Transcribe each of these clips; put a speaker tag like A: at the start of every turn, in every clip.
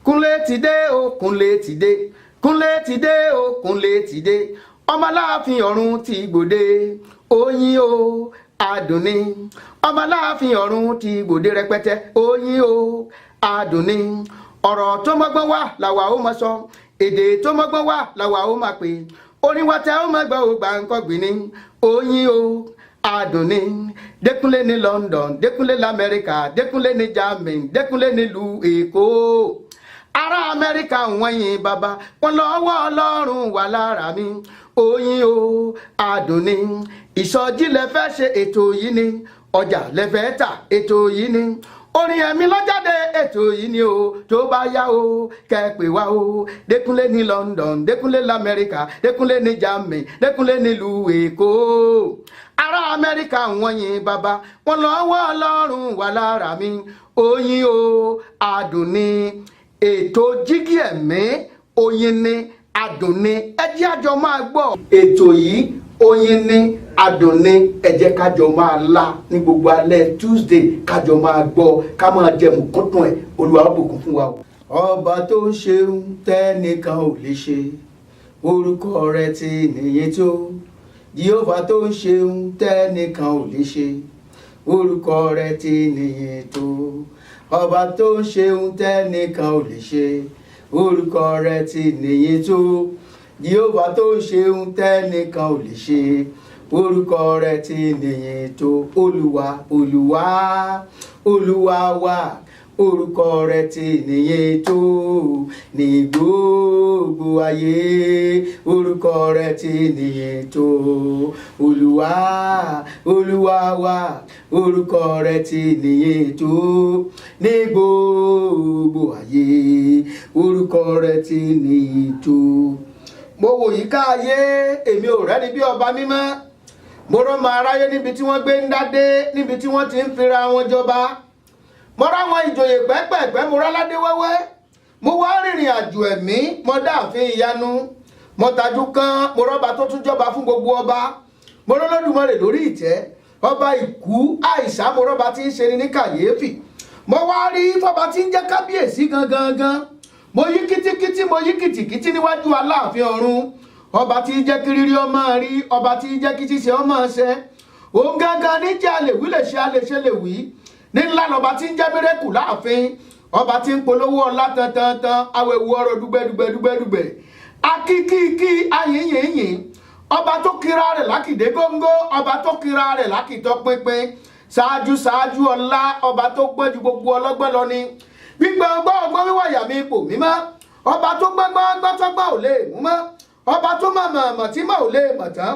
A: Kúnlé ti dé o, Kúnlé ti dé. Kúnlé ti dé o, Kúnlé ti dé. Ọmọ Aláàfin ọ̀run ti gbòde. Oyin o, adùn ni. Ọmọ Aláàfin ọ̀run ti gbòde rẹpẹtẹ. Oyin o, adùn ni. Ọ̀rọ̀ tó mọ́gbọ́n wá làwa ó máa sọ. Èdè tó mọ́gbọ́n wá làwa ó máa pè. Orin wa tẹ ó máa gbọ́ ò Gbàǹkangbì ni. Oyin o, adùn ni. Dékúnlé ní London, Dékúnlé l'Amẹ́ríkà, Dékúnlé ní Germany, Dékúnlé nílùú Èkó. Ará Amẹ́ríkà wọ́n yin bàbá, wọn lọ́wọ́ Ọlọ́run wà lára mi. Oyin o, adùn ni. Ìsọjí lẹ fẹ́ ṣe, ètò yìí ni. Ọjà lẹ fẹ́ tà, ètò yìí ni. Orin ẹ̀mí lọ́jáde, ètò yìí ni o. Tó bá yá o, kẹ́ pè wá o. Dékúnlé ní London, Dékúnlé l'Amẹ́ríkà, Dékúnlé ní Germany, Dékúnlé nílùú Èkó. Ará Amẹ́ríkà wọ́n yin bàbá, wọn lọ́wọ́ Ọlọ́run wà lára mi. Oyin o, adùn ni. Ètò jígí ẹ̀mí, oyin ni, adùn ni. Ẹ jẹ́ a jọ máa gbọ́. Ètò yìí, oyin ni, adùn ni. Ẹ jẹ́ ká jọ máa la ní gbogbo alẹ́ Tuesday, ká jọ máa gbọ́, ká máa jẹ mùkúntùn ẹ̀. Olúwa ó bùkún fún wa o. Ọba tó ṣeun tẹ́nìkan ò lè ṣe, orúkọ rẹ̀ ti nìyí tó. Jehovah tó ń ṣeun tẹ́nìkan ò lè ṣe, orúkọ rẹ̀ ti nìyí tó. Ọba tó ń ṣeun tẹ́nìkan ò lè ṣe, orúkọ rẹ̀ ti nìyí tó. Jehovah tó ń ṣeun tẹ́nìkan ò lè ṣe, orúkọ rẹ̀ ti nìyí tó. Olúwa, Olúwa, Olúwa wa, orúkọ rẹ̀ ti nìyí tó. Ní gbogbo ayé, orúkọ rẹ̀ ti nìyí tó. Olúwa, Olúwa wa, orúkọ rẹ̀ ti nìyí tó. Ní gbogbo ayé, orúkọ rẹ̀ ti nìyí tó. Mo wò yíká ayé, èmi ò rẹ́ni bí ọba mímọ́. Mo rọ́mọ aráyé níbi tí wọ́n gbé ń dádé, níbi tí wọ́n ti ń fira wọn jọba. Mo ráwọn ìjòyè pẹ́pẹ́pẹ́, mo ráládé wẹ́wẹ́. Mo wá rìnrìn àjò ẹ̀mí, mo dáàfin ìyanu. Mo tajú kan, mo rọ́ba tó tún jọba fún gbogbo ọba. Mo rọ́lọ́dùmarè lórí ìtẹ́. Ọba ìkú àìsà, mo rọ́ba tí ń ṣe ni ní kàyéfì. Mo wá rí fọba tí ń jẹ́ kábíyèsí gangan. Mo yí kítíkítí, mo yí kìtìkítí níwájú Aláàfin ọ̀run. Ọba tí jẹ́ kí rírí ọmọ rí, ọba tí jẹ́ kí ṣíṣe ọmọ ṣe. Òun gangan ní jẹ́ àlèwí lè ṣe, àlèṣe lè wí. Ní ńlá lọba tí ń jẹ́ mérékù láàfin. Ọba tí ń polówó ọlá tantantan, awẹ̀wò ọrọ̀ dùgbẹ̀dùgbẹ̀dùgbẹ̀dùgbẹ̀. Akíkíkí ayìnyìnyìn. Ọba tó kira rẹ̀ lákìdé góńgó, ọba tó kira rẹ̀ lákìtọ́ pínpín. Ṣáájú ọlá, ọba tó gbọ́n ju gbogbo ọlọ́gbọ́n lọ ni. Gbígbọ́n ọgbọ́n wíwà yà mí ipò mímọ́. Ọba tó gbọ́ngbọ́n tọ́gbọ́n ò lè mú mọ́. Ọba tó mọ̀ tí mọ̀ ò lè mọ̀ tán.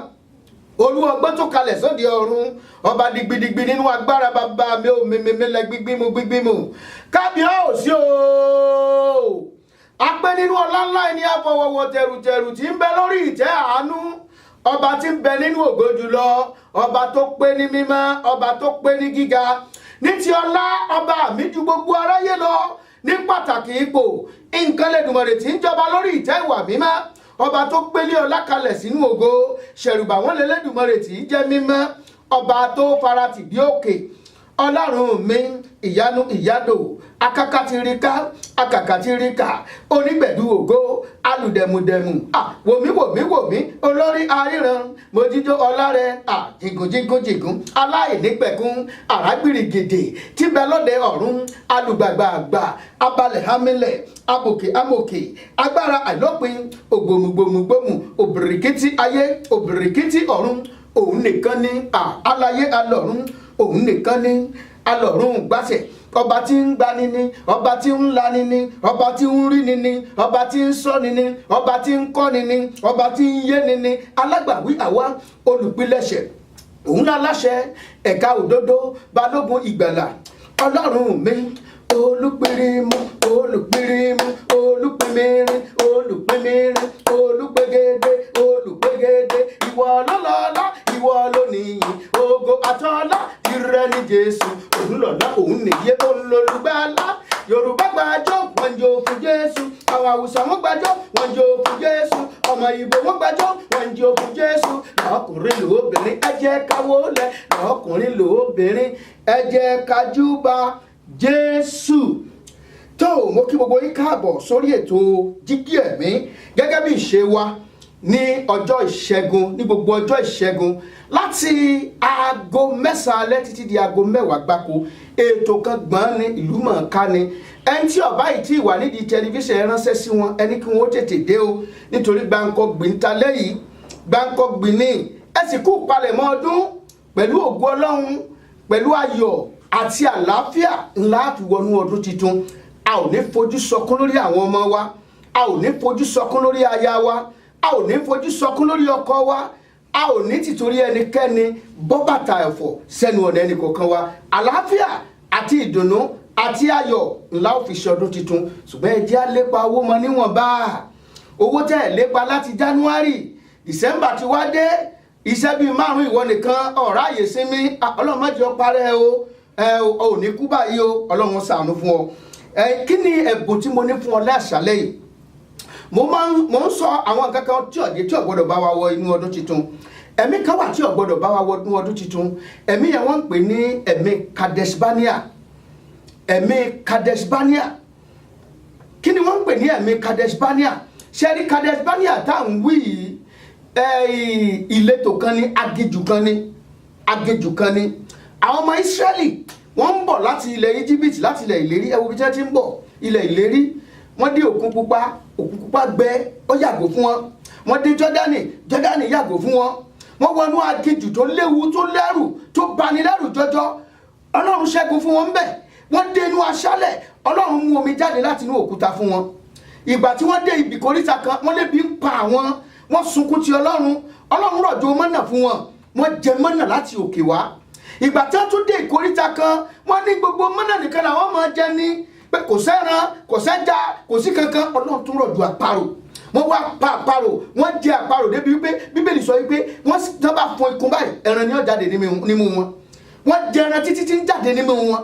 A: Olú ọgbọ́n tó kalẹ̀ sóde ọ̀run. Ọba digbidigbi nínú agbára bàbá mi ò mímílẹ̀ gbígbímù. Kábíyèsí o. Apẹ́ nínú ọlá ńlá ẹni àfọwọ́wọ́ tẹrùtẹrù tí ń bẹ lórí ìtẹ́ àánú. Ọba tí ń bẹ nínú ògo jùlọ. Ọba tó pé ní mímọ́, ọba tó pé ní gíga. Ní ti ọlá, ọba mi ju gbogbo aráyé lọ. Ní pàtàkì ipò, nǹkan lẹ́dùnmọ̀rẹ̀ tí ń jọba lórí ìtẹ́ ìwà mímọ́. Ọba tó gbélé ọlá kalẹ̀ sínú ògo. Ṣẹ̀rùbà wọn lẹ́lẹ́dùnmọ̀rẹ̀ tí jẹ́ mímọ́. Ọba tó faratì bí òkè. Ọlọ́run mi, ìyanu ìyádò, akakatirika, akakatirika, onígbẹ̀dú ògo, alùdẹ̀mùdẹ̀mù, wòmí, olórí aríran, mojíjó ọlárẹ, jìgùnjìgùn, aláìnípẹ̀kun, àrágbìrìgìdì, tíbẹ̀ lọ́dẹ ọ̀run, alùgbàgbàgbà, abalẹ̀ hámílẹ̀, abòkè amòkè, agbára àìlópin, ògbòmùgbòmùgbòmù, òbìrìkìtì ayé, òbìrìkìtì ọ̀run, òun nìkan ni aláyé alọ̀run. Òun nìkan ni alọ̀run gbàṣẹ. Ọba tí ń gbani ni, ọba tí ń lani ni, ọba tí ń rí ni ni, ọba tí ń sọ́ni ni, ọba tí ń kọ́ni ni, ọba tí ń yéni ni, alágbàwí àwa, olùpilẹ̀ṣẹ̀. Òun láláṣẹ ẹ̀ka òdodo, balógun ìgbàlà. Ọlọ́run mi, olùpìrìmù, olùpìmìrin, olùpẹ̀gẹ̀dẹ̀, ìwọ lọ́lọ́lá, ìwọ lónìí, ògo àtọ́lá, ìrẹ ni Jésù, òun lọ́lá, òun nìyé, òun lolùgbàlà. Yorùbá gbàjọ́, wọ́n jó fún Jésù. Àwọn Haúsá wọ́n gbàjọ́, wọ́n jó fún Jésù. Ọmọ Ìgbò wọ́n gbàjọ́, wọ́n jó fún Jésù. Lọ́kùnrin lóbìnrin, ẹ jẹ́ ká wólẹ̀. Lọ́kùnrin lóbìnrin, ẹ jẹ́ ká júbà Jésù. tó mo kí gbogbo yín káàbọ̀ sórí ètò Jígí Ẹ̀mí gẹ́gẹ́ bí ìṣe wa ní ọjọ́ ìṣẹ́gun ní gbogbo ọjọ́ ìṣẹ́gun láti aago 9 alẹ́ títí di aago 10 gbáko ètò kan gbọ́n ní ìlú mọ̀ọ́ká ni ẹni tí ọba yìí tí wà nídìí tẹlifíṣàn ránṣẹ́ sí wọn ẹni kí wọ́n tètè dé o nítorí Gbáǹkọ́gbì ń ta lẹ́yìn Gbáǹkọ́gbì ní ẹ sì kú palẹ̀mọ́ ọdún pẹ̀lú ògo Ọlọ́run pẹ̀lú ayọ̀ àti àlàáfíà ńlá fi wọnú ọdún tuntun. A ò ní fojú sọkún lórí àwọn ọmọ wa, a ò ní fojú sọkún lórí aya wa, a ò ní fojú sọkún lórí ọkọ wa, a ò ní tìtorí ẹnikẹ́ni bọ́ bàtà ẹ̀fọ́ sẹ́nu ọ̀nà ẹnì kọ̀ọ̀kan wa. Àlàáfíà àti ìdùnnú àti ayọ̀ ńlá ò fi ṣe ọdún tuntun. Ṣùgbọ́n ẹ jẹ́ á lépa owó mọ níwọ̀nba. Owó tẹ́ ẹ̀ lépa láti January, December ti wá dé, iṣẹ́ bíi 5 ìwọ nìkan ọ̀rá àyè sinmi. Ọlọ́run má jẹ́ ó parẹ́ o, ò ní kú báyìí o, Ọlọ́run ṣàánú fún ọ. Kí ni ẹ̀bùn tí mo ní fún ọ láṣálẹ́ yìí? Mo ń sọ àwọn nǹkan kan tí ò gbọ́dọ̀ bá wa wọ inú ọdún tuntun. Ẹ̀mí kan wà tí ò gbọ́dọ̀ bá wa wọ inú ọdún tuntun. Ẹ̀mí yẹn wọ́n ń pè ní ẹ̀mí Kadesh Barnea. Ẹ̀mí Kadesh Barnea. Kí ni wọ́n ń pè ní ẹ̀mí Kadesh Barnea? Ṣé rí Kadesh Barnea tá à ń wí yìí? Ìletò kan ní aginjù kan ní àwọn ọmọ Ísírẹ́lì wọ́n ń bọ̀ láti ilẹ̀ Íjíbítì láti ilẹ̀ ìlérí ẹwù bí tí wọ́n ti ń bọ̀ ilẹ̀ ìlérí wọ́n dé òkun pupa gbẹ ó yàgò fún wọn wọ́n dé Jọ́dánì yàgò fún wọn wọ́n wọnú aginjù tó léwu tó lẹ́rù tó bani lẹ́rù jọjọ Ọlọ́run ṣẹ́gun fún wọn ń bẹ̀ wọ́n dé inú aṣálẹ̀ Ọlọ́run mú omi jáde láti inú òkúta fún wọn ìgbà tí wọ́n dé ibì koríta kan wọ́n lébi ń pa àwọn wọ́n sunkún ti Ọlọ́run rọ̀jò mọ́nà fún wọn wọ́n jẹ mọ́nà láti òkè wá ìgbà tí wọ́n tún dé ìkóríta kan wọ́n ní gbogbo mọ́nà nìkan làwọn máa jẹ ní pé kò sẹ́ran kò sẹ́ja kò sí kankan Ọlọ́run tún rọ̀jò àparò wọ́n wá pa àparò wọ́n jẹ àparò débi wípé Bíbélì sọ wípé wọ́n tán bá fọn ikùn báyìí ẹran ni ó jáde nímú wọn wọ́n jẹ ẹran títí tí ń jáde nímú wọn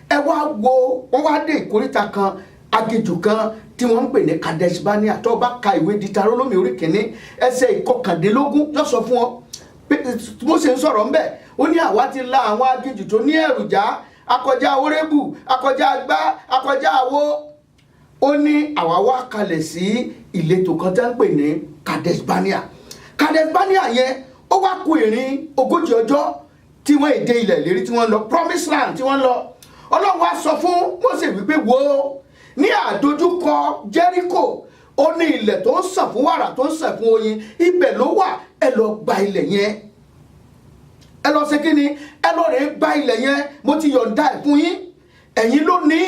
A: ẹ wá wo wọ́n wá dé ìkóríta kan aginjù kan tí wọ́n ń pè ní Kadesh Barnea tó bá ka ìwé Dítarónómì orí 1 ẹsẹ̀ 19 yóò sọ fún ọ Mósè ń sọ̀rọ̀ ńbẹ̀ ó ní àwa ti la àwọn aginjù tó ní ẹ̀rù já akọjá Orébù akọjá Agbá akọjá Àwo ó ní àwa wá kalẹ̀ sí ìletò kan tá ń pè ní Kadesh Barnea yẹn ó wá kù ìrìn 40 ọjọ́ tí wọ́n èdè ilẹ̀ ìlérí tí wọ́n lọ Promised Land tí wọ́n lọ Ọlọ́run wá sọ fún Mósè wípé wo ní àdójúkọ Jẹ́ríkò ó ní ilẹ̀ tó ń sàn fún wàrà tó ń sàn fún oyin ibẹ̀ ló wà ẹ lọ gba ilẹ̀ yẹn ẹ lọ ṣe kíni ẹ lọ rẹ̀ gba ilẹ̀ yẹn mo ti yọ̀ǹda ẹ̀ fún yín ẹ̀yin ló ní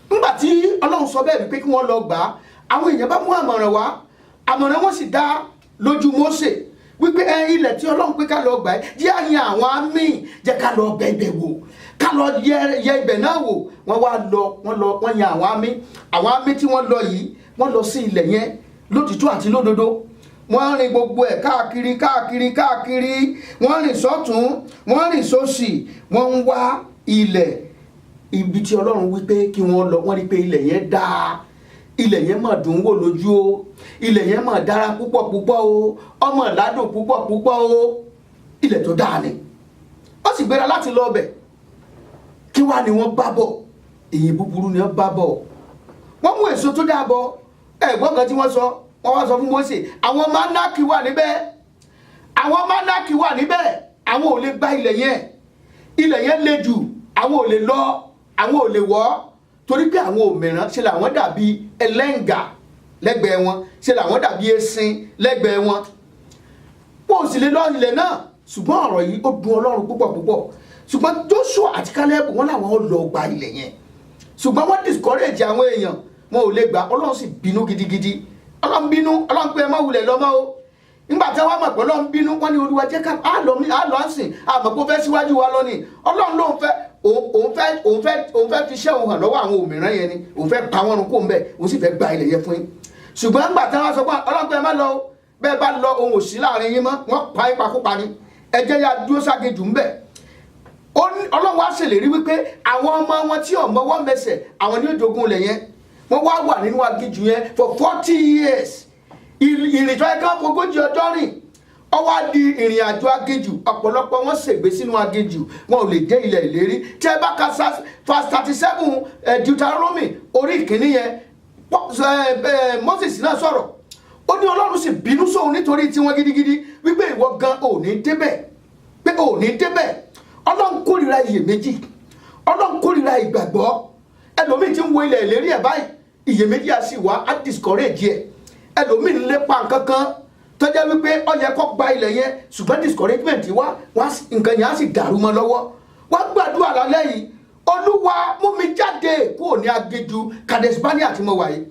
A: nígbà tí Ọlọ́run sọ bẹ́ẹ̀ wípé kí wọ́n lọ gbà á àwọn èèyàn bá mú àmọ̀ràn wá àmọ̀ràn wọn sì dá lójú Mósè wípé ilẹ̀ tí Ọlọ́run pé ká lọ gbà ẹ́ jẹ́ àyàn àwọn àmì jẹ́ ká lọ bẹ̀ ibẹ̀ wò ká lọ yẹ ibẹ̀ náà wò wọ́n yan àwọn àmì tí wọ́n lọ yìí wọ́n lọ sí ilẹ̀ yẹn lótìtọ́ àti lódodo wọ́n rìn gbogbo ẹ̀ káàkiri wọ́n rìn sọ́tún wọ́n rìn sósì wọ́n ń wá ilẹ̀ ibi tí Ọlọ́run wípé kí wọ́n lọ wọ́n rí pé ilẹ̀ yẹn dáa ilẹ̀ yẹn mà dùn wò lójú o ilẹ̀ yẹn mà dára púpọ̀ o ọmọ ìládùn púpọ̀ o ilẹ̀ tó dáa ni ó sì gbéra láti lọ bẹ̀ kí wá ni wọ́n bá bọ̀ èyí búburú ni wọ́n bá bọ̀ wọ́n mú èso tó dáa bọ̀ ẹ̀gbọ́n kan tí wọ́n sọ wọ́n wá sọ fún Mósè àwọn mánákì wà níbẹ̀ àwọn ò lè gba ilẹ̀ yẹn le jù àwọn ò lè lọ àwọn ò lè wọ̀ torí pé àwọn òmìrán ṣe làwọn dàbí ẹlẹ́ǹgà lẹ́gbẹ̀ẹ́ wọn ṣe làwọn dàbí esin lẹ́gbẹ̀ẹ́ wọn wọn ò sì lè lọ ilẹ̀ náà ṣùgbọ́n ọ̀rọ̀ yìí ó dùn Ọlọ́run púpọ̀ ṣùgbọ́n Joshua àti Caleb wọn làwọn ò lọ gba ilẹ̀ yẹn ṣùgbọ́n wọ́n discourage àwọn èèyàn wọn ò lè gbà Ọlọ́run sì bínú gidigidi Ọlọ́run bínú Ọlọ́run pé ẹ má wulẹ̀ lọ́mọ́ o nígbà tí wọ́n mọ̀ pé Ọlọ́run bínú wọ́n ní Olúwa jẹ́ ká á lọ sìn àmọ́ kó fẹ́ síwájú wa lọ ni Ọlọ́run ló ń fẹ́ òun fẹ́ fi iṣẹ́ òun hàn lọ́wọ́ àwọn òmìrán yẹn ni òun fẹ́ pa wọ́n run kó ń bẹ̀ òun sì fẹ́ gba ilẹ̀ yẹn fún yín ṣùgbọ́n nígbà tí wọ́n sọ pé Ọlọ́run pé ẹ má lọ o bẹ́ẹ̀ bá lọ òun ò sí láàrin yín mọ́ wọ́n pa ipa kópa ni ẹ jẹ́ ya dúró ságejù ń bẹ̀ Ọlọ́run wá ṣèlérí wípé àwọn ọmọ wọn tí ọmọ wọn mẹsẹ̀ àwọn ní òjògùn ilẹ̀ yẹn wọ́n wà nínú aginjù yẹn for 40 years ìrìn tó yẹ ká 40 ọjọ́ rìn ó wá di ìrìn àjò aginjù, ọ̀pọ̀lọpọ̀ wọn ṣègbé sínú aginjù, wọn ò lè dé ilẹ̀ ìlérí. Tí ẹ bá ka verse 37 Deuteronomy orí ìkíní yẹn, Moses náà sọ̀rọ̀, ó ní Ọlọ́run sì bínú sóhun nítorí tiwọn gidigidi wípé ìwọ gan ò ní débẹ̀, pé ò ní débẹ̀. Ọlọ́run kórìíra iyèméjì, Ọlọ́run kórìíra ìgbàgbọ́. Ẹlòmíì ti ń wo ilẹ̀ ìlérí ẹ̀ báyìí, iyèméjì á sì wá, á discourage ẹ̀. Ẹlòmíì ń lépa nǹkan kan tó jẹ́ wípé ó yẹ kó gba ilẹ̀ yẹn, ṣùgbọ́n discouragement wá nǹkan yẹn á sì dàrú mọ́ lọ́wọ́. Wá gbàdúrà lálẹ́ yìí, Olúwa mú mi jáde kúrò ní aginjù Kadesh Barnea tí mo wà yìí,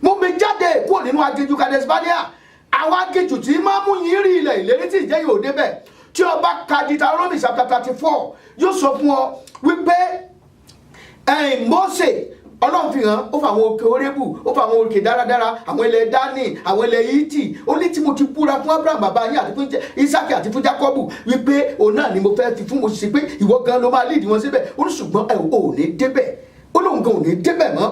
A: mú mi jáde kúrò nínú aginjù Kadesh Barnea. Àwọn aginjù tí máa mú yín rí ilẹ̀ ìlérí tí ìjẹ́ yóò débẹ̀. Tí o bá ka Deuteronomy chapter 34 yóò sọ fún ọ wípé Mósè, Ọlọ́run fi hàn, ó fa àwọn òkè Orébù, ó fa àwọn òkè dáradára, àwọn ilẹ̀ Dánì, àwọn ilẹ̀ Hítì. Ó ní tí mo ti búra fún Abraham bàbá yín àti fún Isaki àti fún Jákọ́bù wípé òun náà ni mo fẹ́ fi fún, mo sì pé ìwọ gan ló máa lead wọn síbẹ̀. Ó ní ṣùgbọ́n ò ní débẹ̀, ó lóun gan ò ní débẹ̀ mọ́.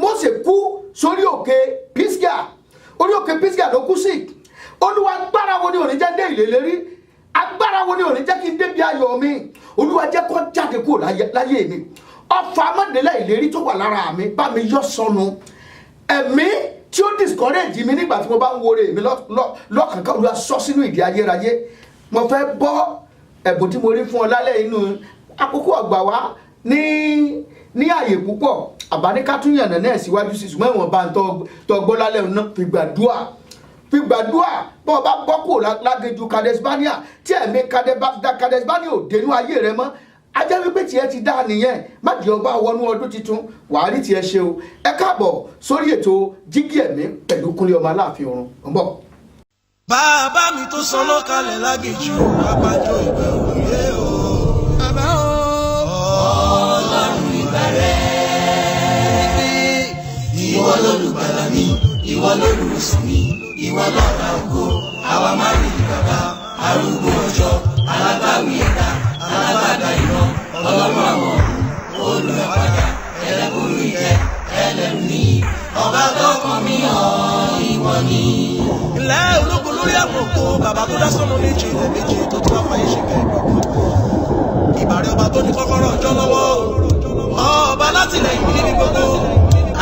A: Mósè kú sórí òkè Pisgah, orí òkè Pisgah ló kú sí. Olúwa agbára wo ni ò ní jẹ́ dé ìlérí? Agbára wo ni ò ní jẹ́ kí n débi ayọ̀ mi? Olúwa jẹ́ kó jáde kúrò láyé mi. Ọfà amọ̀délẹ̀ ìlérí tó wà lára mi bá mi yọ sọnù. Ẹ̀mí tí ó discourage mi nígbà tí mo bá ń wo rè mi lọ́kànkán, Olúwa sọ sínú ìdí ayérayé. Mo fẹ́ bọ́ ẹ̀bùn tí mo rí fún ọ lálẹ́ inú àkókò ọgbà wá ní àyè púpọ̀. Àbáníkátúnyànnà náà síwájú sí, ṣùgbọ́n ìwọ̀n bá ń tọ́ gbọ́ lálẹ́ náà fi gbàdúrà bọ́ ọ bá bọ́ kúrò láginjù Kadesh Barnea, tí ẹ̀mí Kadesh Barnea ò dénú ayé rẹ mọ́. Ajẹ́ wípé tiẹ̀ ti dá nìyẹn, má jẹ́ ọba wọnú ọdún tuntun, wàá rí tiẹ̀ ṣe o. Ẹ káàbọ̀ sórí ètò Jígí Ẹ̀mí pẹ̀lú Kúnlé ọmọ Aláàfin Ọ̀run. Ń bọ̀.
B: Bàbá mi tó sọ lọ́kàlẹ̀ láginjù, àgbájọ ìgbẹ́ òye o. Bàbá o. Ọlọ́run ìgbà rẹ̀. Ìwọ lolùgbàlà mi, ìwọ lolùwòsàn mi, ìwọ lọ́ba ògo, àwa máa rí bàbá, arúgbó ọjọ́, alágbàwí ẹ̀dá, alágbàdá ìran, ọlọ́run àwọn olùràpadà, ẹlẹ́bùrú ìjẹ́, ẹlẹ́rù ní, ọba tọkàn mi hàn, ìwọ ni. Ilẹ̀ ológun lórí àpòkò, bàbá tó dá sọ́nà méjì ilẹ̀ méjì tó tún àfàyè ṣe bẹ́ẹ̀ gbogbo. Ìbàrẹ̀ ọba tó ní kọ́kọ́rọ́ ọjọ́ lọ́wọ́, ọba látìlẹ́yìn mi níbi gbogbo,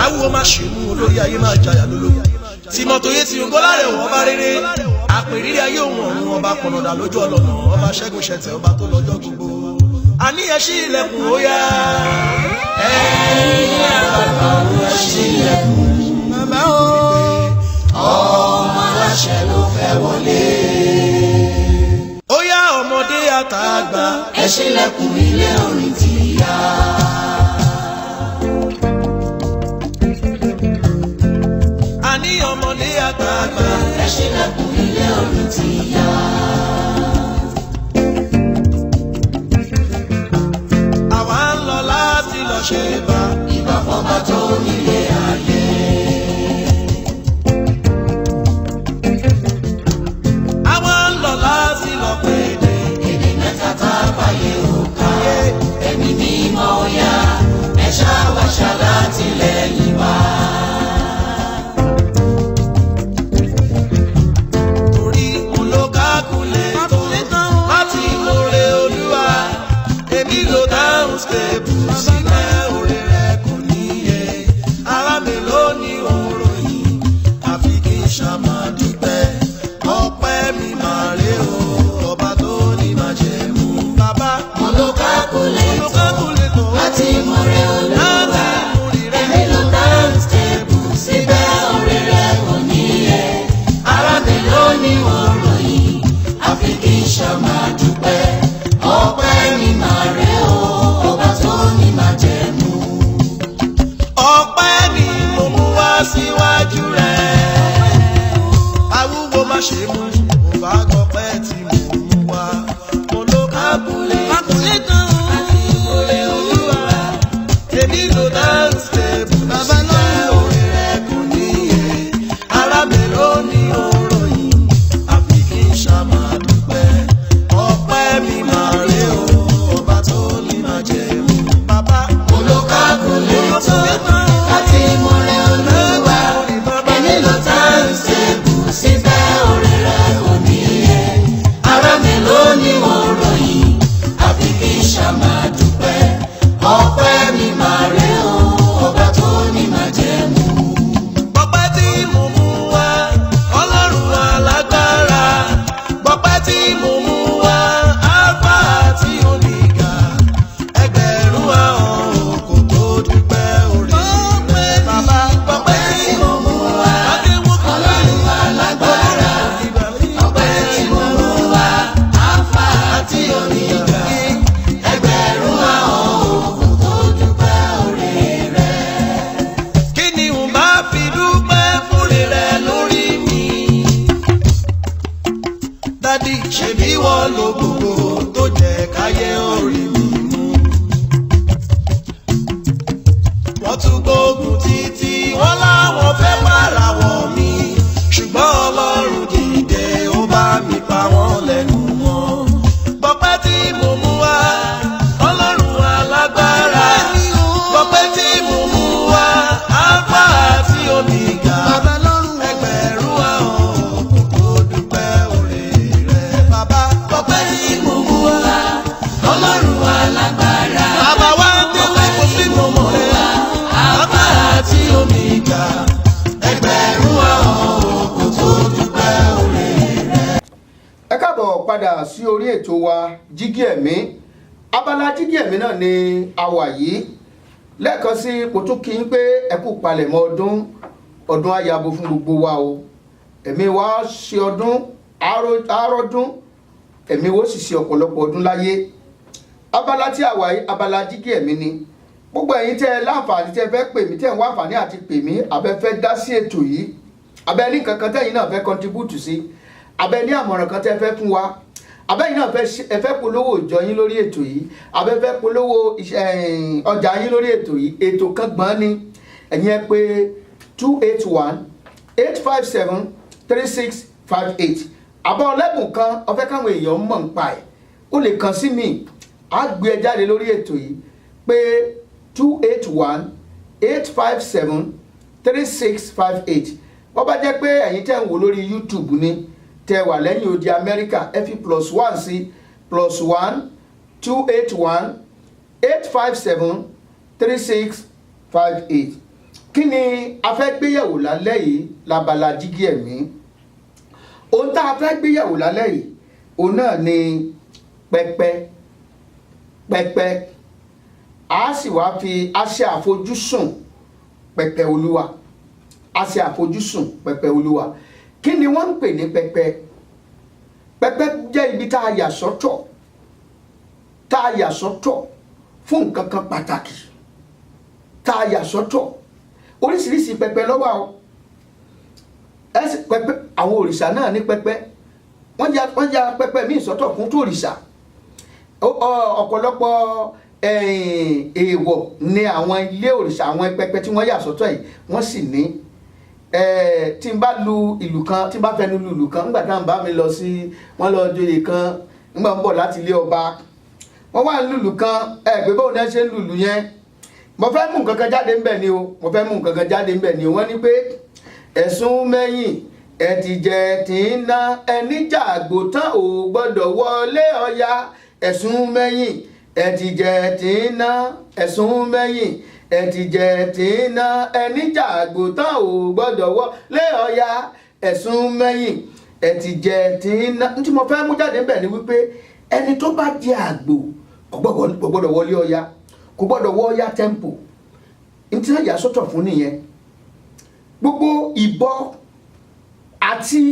B: àwùwọ́ máa ṣe mú olórí ayé máa jayà lólórí. Tìmọ̀tò yé ti ń gbọ́ láàrẹ̀ wọ́n bá rere, àpèrírí ayé òun ọ̀run ọba pọ̀nọ̀dà lójú ọlọ́nà, ọba ṣẹ́gun ṣẹ̀tẹ̀ ọba tó lọ́jọ́ gbogbo. Àníyàn ṣí ilẹ̀kùn ó yá. Ẹ̀yin àgbàgbà ó ṣí ilẹ̀kùn. Bàbá o. Ọmọ aláṣẹ ló fẹ́ wọlé. Ó yá ọmọdé àtàgbà. Ẹ ṣílẹ̀kùn ilé orin ti yá. Àní ọmọdé àtàgbà. Ẹ ṣílẹ̀kùn ilé orin ti yá. Àwa ń lọ láti lọ ṣe bá. Ìbà fọba tó nílé ayé. Àwa ń lọ láti lọ pèdè. Èdè mẹ́ta tá a báyé òkà. Ẹ̀mí mímọ́ yá. Ẹ ṣáwá ṣàlátìlẹ́yìn wá. Stable sílẹ̀ orí rẹ̀ kò níye, ara mi ló ní òròyìn, àfi kí n ṣàmà dúpẹ́, ọpẹ́ mi máa rè o, ọba tó ní máa jẹ mú. Bàbá mo ló kákúlétọ̀ láti mọ̀rẹ́ olúwa, èmi ló dáhùn stable síbẹ̀ orí rẹ̀ kò níye, ara mi ló ní òròyìn, àfi kí n ṣàmà dúpẹ́, ọpẹ́ mi máa rè o. Síwájú rẹ̀, awúwo má ṣe mú, mo bá gbọ́ pẹ́ tí mo mú wá. Mo ló kábúlé tán àti ìmọ̀lẹ̀ olúwa. Èmi ló dáhùn stable, bàbá náà orí rẹ̀ kò níye. Ara mi ló ní òròyìn, àfi kí n ṣàmà dúpẹ́. Ọpẹ́ mi máa rè o, ọba tó ní máa jẹ mú. Bàbá mo ló kábúlé tán àti ìmọ̀lẹ̀ olúwa. Síbẹ̀ orí rẹ̀ kò ní gbógun títí wọ́n láwọn fẹ́ pàràwọ̀ mi ṣùgbọ́n Ọlọ́run dìde ó bá mi pa wọ́n lẹ́nu mọ́. Ọpẹ́ tí mo mú wá Ọlọ́run alágbára, ọpẹ́ tí mo mú wá Alpha àti Omega, ẹgbẹ̀rún ahọ́n kò dúpẹ́ oore rẹ̀ bàbá. Ọpẹ́ tí mo mú wá Ọlọ́run alágbára, bàbá wa délé kò sí mo mọ̀ rẹ̀ Alpha àti Omega, ẹgbẹ̀rún ahọ́n kò dúpẹ́ oore rẹ̀.
A: Ẹ káàbọ̀ padà sí orí ètò wa Jígí Ẹ̀mí. Abala Jígí Ẹ̀mí náà ni a wà yìí. Lẹ́ẹ̀kan sí kò tún kí n pé ẹ kú palẹ̀mọ́ ọdún ayabo fún gbogbo wa o. Ẹ̀mí wa ṣe ọdún àárọ̀dún, ẹ̀mí wo sì ṣe ọ̀pọ̀lọpọ̀ ọdún láyé. Abala tí a wà yìí abala Jígí Ẹ̀mí ni. Gbogbo ẹ̀yin tẹ́ ẹ láǹfààní tẹ́ ẹ fẹ́ pè mí, tẹ́ ẹ ń wá àǹfààní àti pè mí, abẹ́ fẹ́ dá sí ètò yìí, abẹ́ ní nǹkan kan tẹ́yin náà fẹ́ contribute sí, abẹ́ ní àmọ̀ràn kan tẹ́ ẹ fẹ́ fún wa, abẹ́yìn náà ẹ fẹ́ polówó ìjọ yín lórí ètò yìí, abẹ́ fẹ́ polówó ọjà yín lórí ètò yìí, ètò kan gbọ́n ni ẹ̀yin ẹ pé 281-857-3658. àbọ̀ ọlẹ́bùn kan ó fẹ́ káwọn èèyàn mọ̀ nípa ẹ̀, ó lè kàn sí mi, á gbé ẹ jáde lórí ètò yìí pé 281-857-3658. wọ́n bá jẹ́ pé ẹ̀yin tẹ́ ń wò lórí YouTube ni, tẹ́ wà lẹ́yìn odi Amẹ́ríkà, ẹ fi +1 sí +1-281-857-3658. kí ni a fẹ́ gbéyẹ̀wò lálẹ́ yìí labala Jígí Ẹ̀mí? ohun tá a fẹ́ gbéyẹ̀wò lálẹ́ yìí òun náà ni pẹpẹ. A sì wá fi àṣẹ àfojúsùn pẹpẹ Olúwa, àṣẹ àfojúsùn pẹpẹ Olúwa. Kí ni wọ́n ń pè ní pẹpẹ? Pẹpẹ jẹ́ ibi tá a yà sọ́tọ̀ fún nǹkan kan pàtàkì, tá a yà sọ́tọ̀. Oríṣiríṣi pẹpẹ ló wà o. Pẹpẹ àwọn òrìṣà náà ní pẹpẹ, wọ́n ya pẹpẹ míì sọ́tọ̀ fún tó òrìṣà. Ọ̀pọ̀lọpọ̀ èèwọ̀ ni àwọn ilé òrìṣà, àwọn pẹpẹ tí wọ́n yà sọ́tọ̀ yìí wọ́n sì ní. Tí n bá lu ìlù kan, tí n bá fẹnu lu ìlù kan, nígbà tí wọ́n bá mi lọ sí wọ́n lọ joyè kan, nígbà wọ́n bọ̀ láti ilé ọba, wọ́n wà lùlù kan, pé báwo ni wọ́n ṣe ń lùlù yẹn, mo fẹ́ mú nǹkan kan jáde ńbẹ̀ ni o, wọ́n ní pé ẹ̀sùn mẹ́yìn ẹ̀tìjẹ̀ tí ń ná ẹni jàgbó tán ò gbọ́dọ̀ wọlé Ọya. ẹ̀sùn mẹ́yìn ẹ̀tìjẹ̀ tí ń ná, ẹ̀sùn mẹ́yìn ẹ̀tìjẹ̀ tí ń ná ẹni jàgbó tán ò gbọ́dọ̀ wọlé Ọya. ẹ̀sùn mẹ́yìn ẹ̀tìjẹ̀ tí ń ná. ní tí mo fẹ́ mú jáde ńbẹ̀ ni wípé ẹni tó bá jẹ àgbò kò gbọ́dọ̀ wọlé Ọya, kò gbọ́dọ̀ wọ Ọya temple. ní tí wọ́n yà sọ́tọ̀ fún nìyẹn. Gbogbo ìbọ àti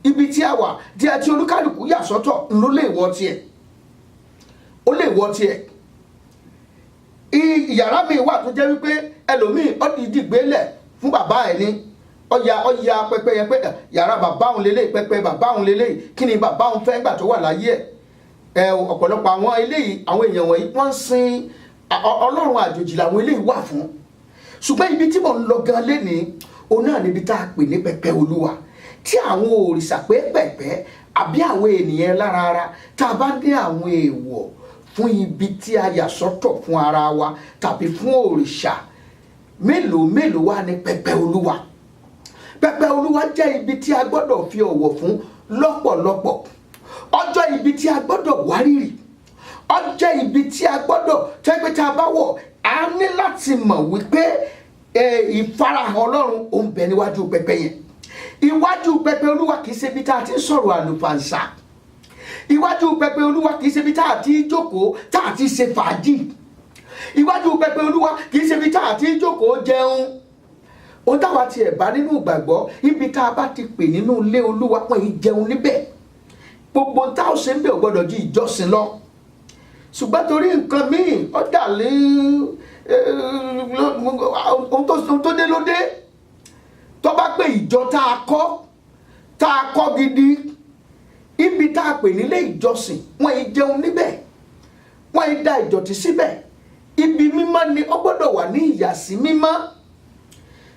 A: ibi tí a wà tí a ti olúkálùkù yà sọ́tọ̀ ló lè wọ tiẹ̀, ó lè wọ tiẹ̀. Ìyàrá mi wà tó jẹ́ wípé ẹlòmíì ó dìídì gbélẹ̀ fún bàbá ẹ̀ ní ọya pẹpẹ yẹn pé yàrá bàbá òun lélẹ̀, pẹpẹ bàbá òun lélẹ̀, kí ni bàbá òun fẹ́ gbà tó wà láyé ẹ̀. Ọ̀pọ̀lọpọ̀ àwọn eléyìí, àwọn èèyàn wọ̀nyí wọ́n ń sin ọlọ́run àjòjì làwọn eléyìí wà fún. Ṣùgbọ́n ibi tí mò ń lọ gan lénìí òun náà níbi tá a pè ní pẹpẹ Olúwa, tí àwọn òrìṣà pẹ́pẹ̀pẹ́ àbí àwọn ènìyàn lára ara tá a bá ní àwọn èèwọ̀ fún ibi tí a yà sọ́tọ̀ fún ara wa tàbí fún òrìṣà, mélòó wá ní pẹpẹ Olúwa. Pẹpẹ Olúwa jẹ́ ibi tí a gbọ́dọ̀ fi ọ̀wọ̀ fún lọ́pọ̀lọpọ̀. Ọjọ́ ibi tí a gbọ́dọ̀ wárìrì, ọjọ́ ibi tí a gbọ́dọ̀ tẹ́gbẹ́ tá a bá wọ̀, a ní láti mọ̀ wípé ìfarahàn Ọlọ́run ó ń bẹ níwájú pẹpẹ yẹn. Iwájú pẹpẹ Olúwa kìí ṣe ibi tá a ti ń sọ̀rọ̀ àlùfàǹsà. Iwájú pẹpẹ Olúwa kìí ṣe ibi tá a ti jókòó, tá a ti ṣe fàájì. Iwájú pẹpẹ Olúwa kìí ṣe ibi tá a ti jókòó jẹun. Ó dáwà tiẹ̀ bá nínú ìgbàgbọ́, ibi tá a bá ti pè nínú ilé Olúwa pọ̀ yìí jẹun níbẹ̀. Gbogbo tá a ṣe ń bẹ̀ ò gbọ́dọ̀ ju ìjọsìn lọ. Ṣùgbọ́n torí nǹkan míì ó dà lé ohun tó dé ló dé. Tó bá pé ìjọ tá a kọ́ gidi, ibi tá a pè nílé ìjọsìn wọ́n yìí jẹun níbẹ̀, wọ́n yìí da ìdọ̀tí síbẹ̀. Ibi mímọ́ ni ó gbọ́dọ̀ wà ní ìyàsí mímọ́.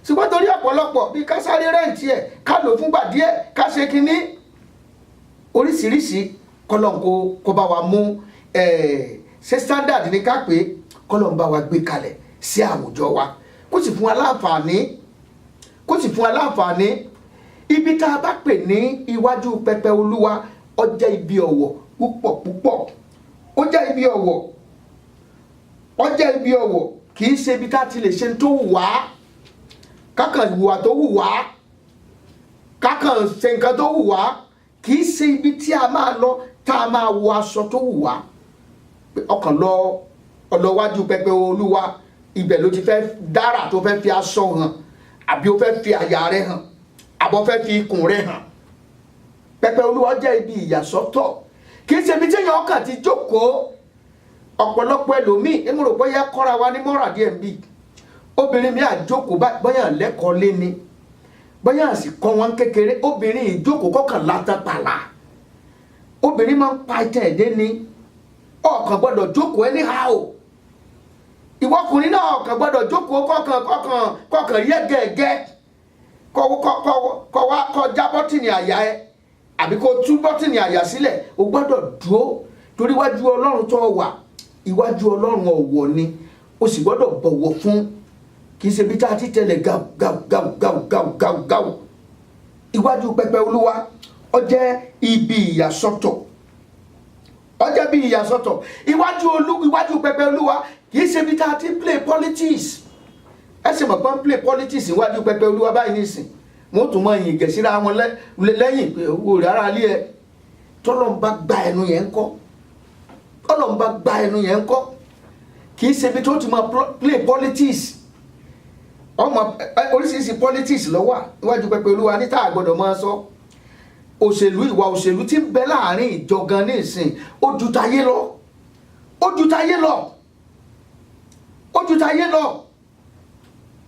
A: ṣùgbọ́n torí ọ̀pọ̀lọpọ̀ bí ká sáré rẹ́ǹtì ẹ̀ ká lò fúngbà díẹ̀ ká ṣe kínní oríṣiríṣi kọ́lọ́n kó bá wa mú ṣe standard ní ká pé kọ́lọ́n bá wa gbé kalẹ̀ sí àwùjọ wa kó sì fún wa láǹfààní ibi tá a bá pè ní iwájú pẹpẹ Olúwa ó jẹ́ ibi ọ̀wọ̀ púpọ̀ ó jẹ́ ibi ọ̀wọ̀ kì í ṣe ibi tá a ti lè ṣe tó wù wá kákan ìwà tó wù wá kákan ṣe nǹkan tó wù wá kì í ṣe ibi tí a máa lọ tá a máa wọ aṣọ tó wù wá ọkàn lọ ọlọ́wájú pẹpẹ Olúwa ibẹ̀ ló ti fẹ́ dára tó fẹ́ fi aṣọ hàn àbí ó fẹ́ fi àyà rẹ̀ hàn àbọ̀ fẹ́ fi ikùn rẹ̀ hàn pẹpẹ Olúwa jẹ́ ibi ìyàsọ́tọ̀ kì í ṣe ibi tí èèyàn ọkàn ti jókòó ọ̀pọ̀lọpọ̀ ẹlòmíì ẹnu rò bóyá kọ́ra wa ní mọ́ra díẹ̀ bí obìnrin mi àjókòó bóyá lẹ́kọ̀ọ́ lé ní bóyá àsìkò wọn kékeré obìnrin ìjókòó kọ́kàn látàpàlà obìnrin máa ń pa ìtẹ̀ ẹ̀dẹ́ ni ọ̀kan gbọ́dọ̀ jókòó anyhow ìwọ́kùnrin náà ọ̀kan gbọ́dọ̀ jókòó kọ́kàn rí ẹ̀gẹ́gẹ́ kọ́ já bọ́tìnì àyà ẹ àbí kó tú bọ́tìnì àyà sílẹ̀ o gbọ́dọ̀ dúró torí iwájú Ọlọ́run tó wà iwájú Ọlọ́run ọ̀wọ̀ ni o sì gbọ́dọ̀ bọ̀wọ̀ fún kì í ṣe bí tá a ti tẹ̀lé gáù iwájú pẹpẹ Olúwa ó jẹ́ ibi ìyàsọ́tọ̀ iwájú pẹpẹ Olúwa kì í ṣe bí tá a ti play politics ẹ ṣe mọ̀ pé ń play politics iwájú pẹpẹ Olúwa báyìí nísìn mo tún mọ ìyìn gẹ̀ẹ́síra wọn lẹ́yìn pé owó rẹ̀ ara lé ẹ tọ́lọ́mbà gba ẹnu yẹn ń kọ́ kì í ṣe bí tó ti máa play politics ọmọ oríṣiríṣi politics ló wà níwájú pẹpẹ Olúwa ní tá a gbọ́dọ̀ máa sọ ìwà òṣèlú tí ń bẹ láàrin ìjọ gan ní ìsìn ó ju tayé lọ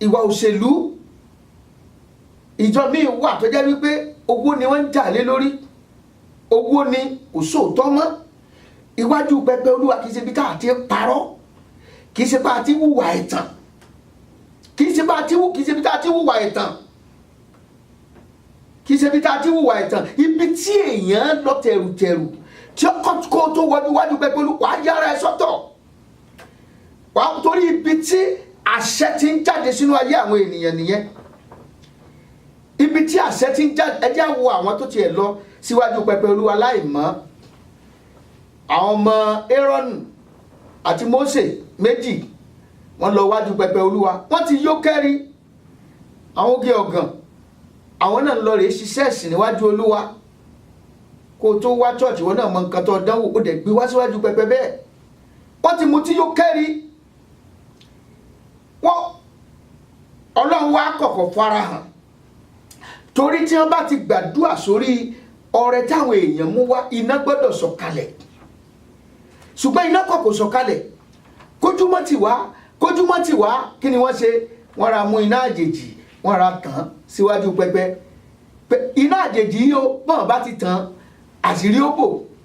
A: ìwà òṣèlú ìjọ míì wà tó jẹ́ wípé owó ni wọ́n ń jà lé lórí owó ni kò sóòótọ́ mọ́ iwájú pẹpẹ Olúwa kì í ṣe bí tá a ti parọ́ kì í ṣe bá a ti hùwà ẹ̀tàn kì í ṣe bí tá a ti hùwà ẹ̀tàn ibi tí èèyàn lọ tẹ̀rùtẹ̀rù tí kò tó wájú pẹpẹ Olúwa wàá yára ẹ sọ́tọ̀ wàá torí ibi tí àṣẹ ti ń jáde sínú ayé àwọn ènìyàn nìyẹn ibi tí àṣẹ ti ń jáde ẹ jẹ́ wo àwọn tó tiẹ̀ lọ síwájú pẹpẹ Olúwa láì mọ̀ àwọn ọmọ Áárónì àti Mósè méjì wọ́n lọ wájú pẹpẹ Olúwa wọ́n ti yó kẹ́rí àwọn oge ọ̀gàn àwọn náà lọ rèé ṣiṣẹ́ ẹ̀sìn níwájú Olúwa kó tó wá church wọn náà mọ nǹkan tó dánwò ó dẹ̀ gbé wá síwájú pẹpẹ bẹ́ẹ̀ wọ́n ti mú tí yó kẹ́rí wọ́n Ọlọ́run wá kọ̀kọ̀ farahàn torí tí wọ́n bá ti gbàdúrà sórí ọrẹ táwọn èèyàn mú wá iná gbọ́dọ̀ sọ̀kalẹ̀ ṣùgbọ́n iná kọ̀kọ̀ sọ̀kalẹ̀ kójúmọ́ ti wá kí ni wọ́n ṣe wọ́n ra mú iná àjèjì wọ́n ra tàn síwájú pẹpẹ iná àjèjì yìí ó bọ́n bá ti tàn àṣírí ó bò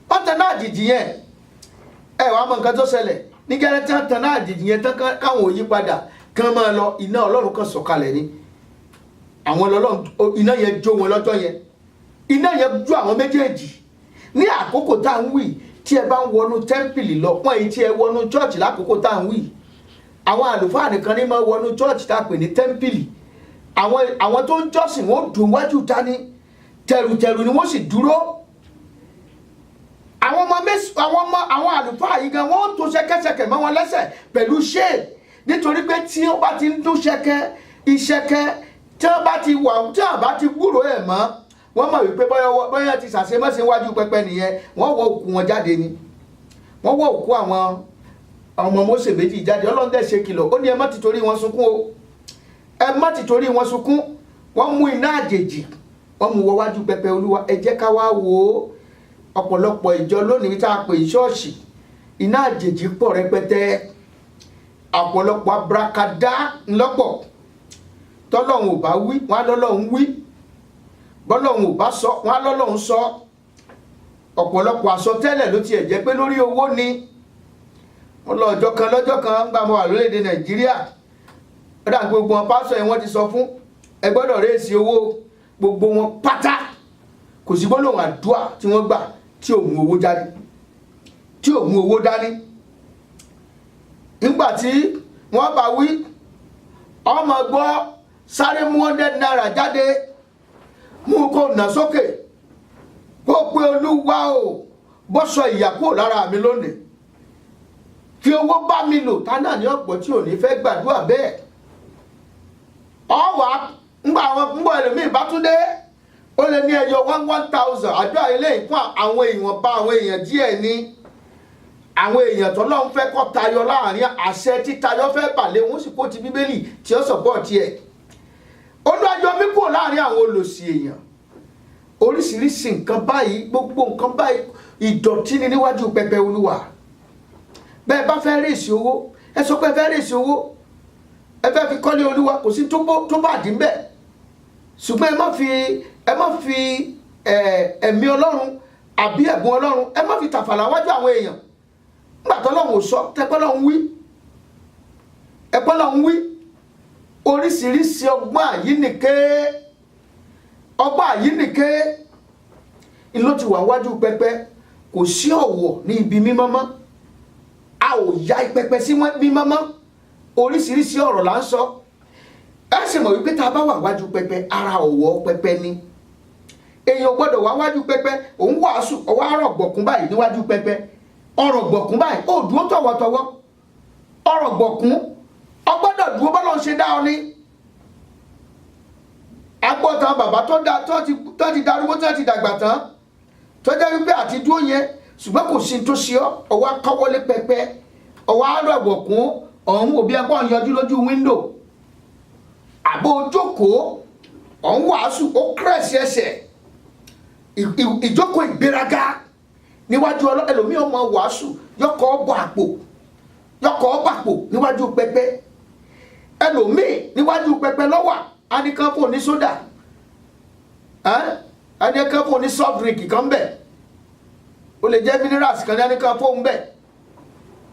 A: wọ́n tan náà àjèjì yẹn ẹ wàá mọ nǹkan tó ṣẹlẹ̀ ní gẹ́rẹ́ tí wọ́n tan náà àjèjì yẹn tán káwọn ò yí padà kán máa lọ iná Ọlọ́run kan sọ̀kalẹ̀ ni àwọn Ọlọ́run iná yẹn jó wọn lọ́jọ́ yẹn iná yẹn jó àwọn méjèèjì ní àkókò tá à ń wí tí ẹ bá ń wọnú tẹ́ḿpìlì lọ wọ́n èyí tí ẹ wọnú chọ́ọ̀chì lákòókò tá à ń wí àwọn àlùfáà nìkan ní máa wọnú chọ́ọ̀chì tá a pè ní tẹ́ḿpìlì àwọn tó ń jọ́sìn wọ́n dùn wájú dání tẹ̀rùtẹ̀rù ni wọ́n sì dúró àwọn àlùfáà yìí gan wọ́n tó ṣẹ̀kẹ̀ṣẹ̀kẹ̀ mọ́ wọn lẹ́sẹ̀ pẹ̀lú shade nítorí pé tí ó bá ti ń dún ìṣẹ̀kẹ̀ tí wọ́n bá ti gbúrò ẹ̀ mọ́ wọ́n mọ̀ wípé bóyá ti ṣàṣemọ́sí wájú pẹpẹ nìyẹn wọ́n wọ òkú wọn jáde ni wọ́n wọ òkú àwọn ọmọ Mósè méjì jáde Ọlọ́run dẹ̀ ṣe kìlọ̀ ó ní ẹ má ti torí wọn sunkún o ẹ má ti torí wọn sunkún wọ́n mú iná àjèjì wọ́n mú wọ wájú pẹpẹ Olúwa ẹ jẹ́ ká wá wo ọ̀pọ̀lọpọ̀ ìjọ lónìí tá a pè ní ṣọ́ọ̀ṣì iná àjèjì pọ̀ rẹpẹtẹ ọ̀pọ̀lọpọ̀ abrakadá ńlọ́pọ̀ tọ́lọ́run ò bá wí wọ́n á lọ́lọ́run wí bọ́lọ́run ò bá sọ wọ́n á lọ́lọ́run sọ ọ̀pọ̀lọpọ̀ àsọtẹ́lẹ̀ ló tiẹ̀ jẹ́ pé lórí owó ni wọ́n lọ lọ́jọ́ kan ń gbà mọ́ wà lórílẹ̀‐èdè Nàìjíríà ọ̀dà gbogbo wọn pásọ̀ yẹn wọ́n ti sọ fún ẹ gbọ́dọ̀ rèésì owó gbogbo wọn pátá kò sí gbólóhùn àdúrà tí wọ́n gbà tí ò mú owó jáde tí ò mú owó dání. nígbà tí wọ́n bá wí ọmọ gbọ́ sáré mú 100 naira jáde mú kó nà sókè kó pé olúwa o bó sọ ìyà kúrò lára mi lónìí fi owó bá mi lò tá náà ní ọ̀pọ̀ tí ò ní fẹ́ gbàdúrà bẹ́ẹ̀. ọwà ńgbà ẹlòmíì bá tún dé ó lè ní ẹyọ 1,000 àdúrà eléyìí fún àwọn ìwọ̀nba àwọn èèyàn díẹ̀ ní àwọn èèyàn tó lọ́n fẹ́ kọ́ tayọ láàrin àṣẹ títayọ fẹ́ bàlẹ̀ wọn sì kó ti bíbélì tí ó sọ̀pọ̀tì ẹ̀. olùwàjọ mi kúrò láàrin àwọn olòṣì èèyàn oríṣiríṣi nǹkan báyìí gbogbo nǹkan báyìí ìdọ̀tí ni níwájú pẹpẹ olúwa. bẹ́ẹ̀ bá fẹ́ rèsì owó ẹ sọ pé ẹ fẹ́ rèsì owó ẹ fẹ́ fi kọ́lé olúwa kò sí tó bá dín bẹ́ẹ̀ ṣùgbọ́n ẹ má fi ẹ̀mí ọlọ́run àbí ẹ̀bùn ọlọ́run ẹ má fi tàfàlà wájú àwọn èèyàn nígbà tó lọ́run ò sọ tẹ́pẹ́ lọ́run wí ẹ̀pẹ́ lọ́run wí oríṣiríṣi ọgbọ́n àyínìké ló ti wà wájú pẹpẹ kò sí ọ̀wọ̀ ní ibi mímọ́ mọ́ a ò ya pẹpẹ sí mímọ́ mọ́ oríṣiríṣi ọ̀rọ̀ là ń sọ ẹ sì mọ̀ wípé tá a bá wà wájú pẹpẹ ara ọ̀wọ̀ pẹpẹ ni èèyàn gbọ́dọ̀ wá wájú pẹpẹ òun wàásù ọwọ́ àrọ̀ gbọ̀kún báyìí níwájú pẹpẹ ọ̀rọ̀ gbọ̀kún báyìí ó dúró tọ̀wọ̀tọ̀wọ̀ ọ̀rọ̀ gbọ̀kún ọgbọ́dọ̀ dúró bọ́lá ń ṣe dá ọ ní. agbọ́tàn bàbá tó ti darúgbó tó ti dàgbà tán tó jẹ́ wípé àti dúró yẹn ṣùgbọ́n kò sí tó ṣe ọ́ ọwọ́ akọ́wọ́lé pẹpẹ ọwọ́ àrọ̀ gbọ̀kún ọ̀hún òbí ẹgbọ́n yọjú lójú wíńdò àbò ojókòó ọ̀hún wàásù ó kírẹ̀sì ẹsẹ̀ ìjókòó ìgbéraga níwájú ẹlòmíì ọmọ wàásù yọkọ̀ ọbọ̀ àpò níwájú pẹpẹ ẹlòmíì níwájú pẹpẹ lọ́wà anìkan fún ní sódà anìkan fún ní soft drink kan bẹ̀ ó lè jẹ́ minerals kan ní anìkan fún bẹ̀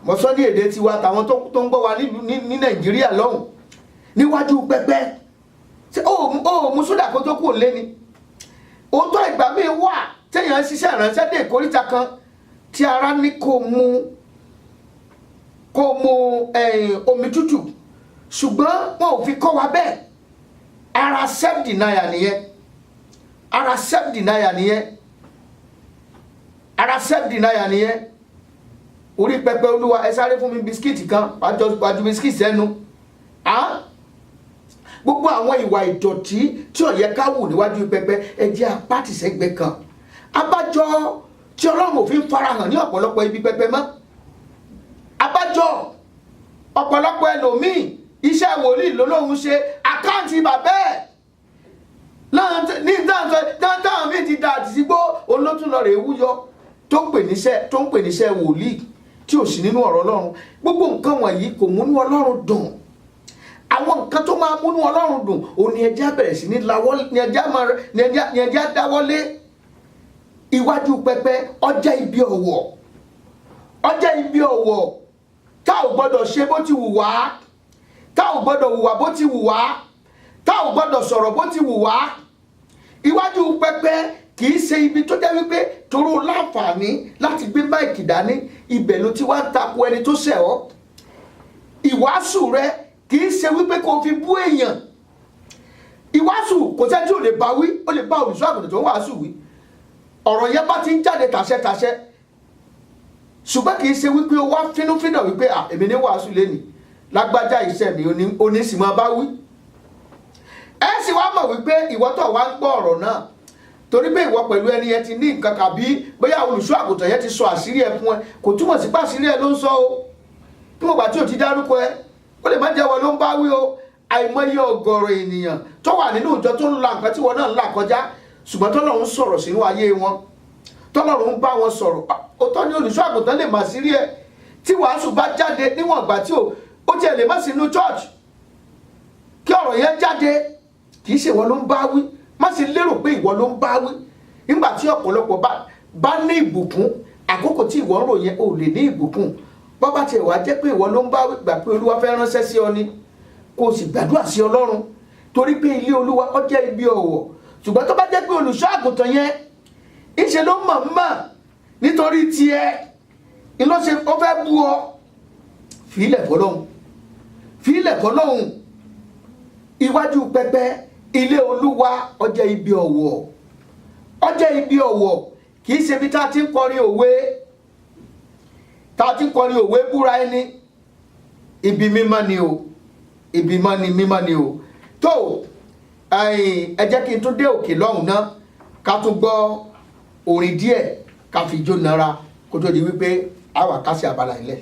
A: mọ̀sọ́ ní èdè tiwa tàwọn tó ń gbọ́ wa ní nàìjíríà lọ́hùn níwájú pẹpẹ ṣé ó mú sódà kó tó kù lé ni òótọ́ ìgbà míì wà téèyàn ń ṣiṣẹ́ ìránṣẹ́ dé ìkóríta kan tí ara ní kó mu omi tútù ṣùgbọ́n wọn ò fi kọ́ wa bẹ́ẹ̀ ara self denial nìyẹn orí pẹpẹ olúwa ẹ sáré fún mi bisikíìtì kan wájú bisikíìtì ẹnu gbogbo àwọn ìwà ìdọ̀tí tí ó yẹ ká wù níwájú pẹpẹ ẹ jẹ́ apátìsẹ́gbẹ́ kan abájọ tí ọlọ́run ò fi ń farahàn ní ọ̀pọ̀lọpọ̀ ibi pẹpẹ mọ́ abájọ ọ̀pọ̀lọpọ̀ ẹlòmíì iṣẹ́ wòlíì lólóhùn ṣe àkáǹtì bàbá ẹ̀ ní dáńtàn mi ti da àtìsígbó olótùlọ́rẹ̀ ewúyọ tó ń pè níṣẹ́ wòlíì tí ò sí nínú ọ̀rọ̀ ọlọ́run gbogbo nǹkan wọ̀nyí kò múnú ọlọ́run dùn àwọn nǹkan tó máa múnú ọlọ́run dùn òun ni ẹjẹ́ bẹ̀rẹ̀ sí ní ẹjẹ́ dáwọ́lé iwájú pẹpẹ ọjẹ́ ibi ọ̀wọ̀ tá ò gbọ́dọ̀ ṣe bó ti wù wá tá ò gbọ́dọ̀ hùwà bó ti wù wá tá ò gbọ́dọ̀ sọ̀rọ̀ bó ti wù wá iwájú pẹpẹ kì í ṣe ibi tó jẹ́ wípé toró láǹfààní láti gbé máìkì dání ibẹ̀ ló ti wá ń takò ẹni tó ṣẹ̀ ọ́ ìwàásù rẹ kì í ṣe wípé kò fi bú èèyàn ìwàásù kò sẹ́ni tí ò lè bá wí ó lè bá olùṣọ́ àgùntàn tó ń wàásù wí ọ̀rọ̀ yẹn bá ti ń jáde tàṣẹ́tàṣẹ́ ṣùgbọ́n kì í ṣe wípé ó wá fínúfínà wípé èmi ní wàásù lẹ́nìí lágbájá iṣẹ́ mi onísìmọ́ bá wí ẹ sì wá mọ̀ wípé ìwọ́tọ̀ wá ń gbọ́ ọ̀rọ̀ náà torí pé ìwọ pẹ̀lú ẹni yẹn ti ní nǹkan kàbí bóyá olùṣọ́ àgùntàn yẹn ti sọ àṣírí ẹ fún ẹ kò túmọ̀ sí pàṣírí ẹ ló ń sọ o tí mo gbà tí ò ti dárúkọ ẹ ó lè má jẹ́ wọn ló ń bá wí o àìmọye ọ̀gọ̀rọ̀ ènìyàn tó wà nínú ìjọ tó ń la nǹkan tí wọn náà ń là kọjá ṣùgbọ́n tọ́lọ́run sọ̀rọ̀ sínú ayé wọn tọ́lọ́run bá wọn sọ̀rọ̀ òótọ́ ni olùṣọ́ àgùntàn lè má sírí ẹ tí wàásù bá jáde níwọ̀n ìgbà tí ó tiẹ̀ lè má sínú church kí ọ̀rọ̀ yẹn jáde kì í ṣe ìwọ ló ń bá wí má sì lérò pé ìwọ ló ń bá wí nígbà tí ọ̀pọ̀lọpọ̀ bá ní ìbùkún àkókò tí ìwọ ń rò yẹn ò lè ní ìbùkún bọ́ bá tiẹ̀ wá jẹ́ pé ìwọ ló ń bá wí gbà pé olúwa fẹ́ ránṣẹ́ sí ọ ni kó o sì gbàdúrà sí Ọlọ́run, torí pé ilé Olúwa ó jẹ́ ibi ọ̀wọ̀. Ṣùgbọ́n tó bá jẹ́ pé olùṣọ́ àgùntàn yẹn ìṣe ló mọ̀ nítorí tiẹ̀ iná ṣe ó fẹ́ bú ọ, fílẹ̀ fọlọ́hun. Iwájú pẹpẹ ilé Olúwa ó jẹ́ ibi ọ̀wọ̀, kì í ṣe bí tá a ti ń kọrin òwe búra ẹni. Ibi mímọ́ ni o. Tó ẹ jẹ́ kí n tún dé òkè lọ́hùn náà ká tún gbọ́ orin díẹ̀ ká fi jó nara kó tó di wípé àwa ká sí abala ilẹ̀.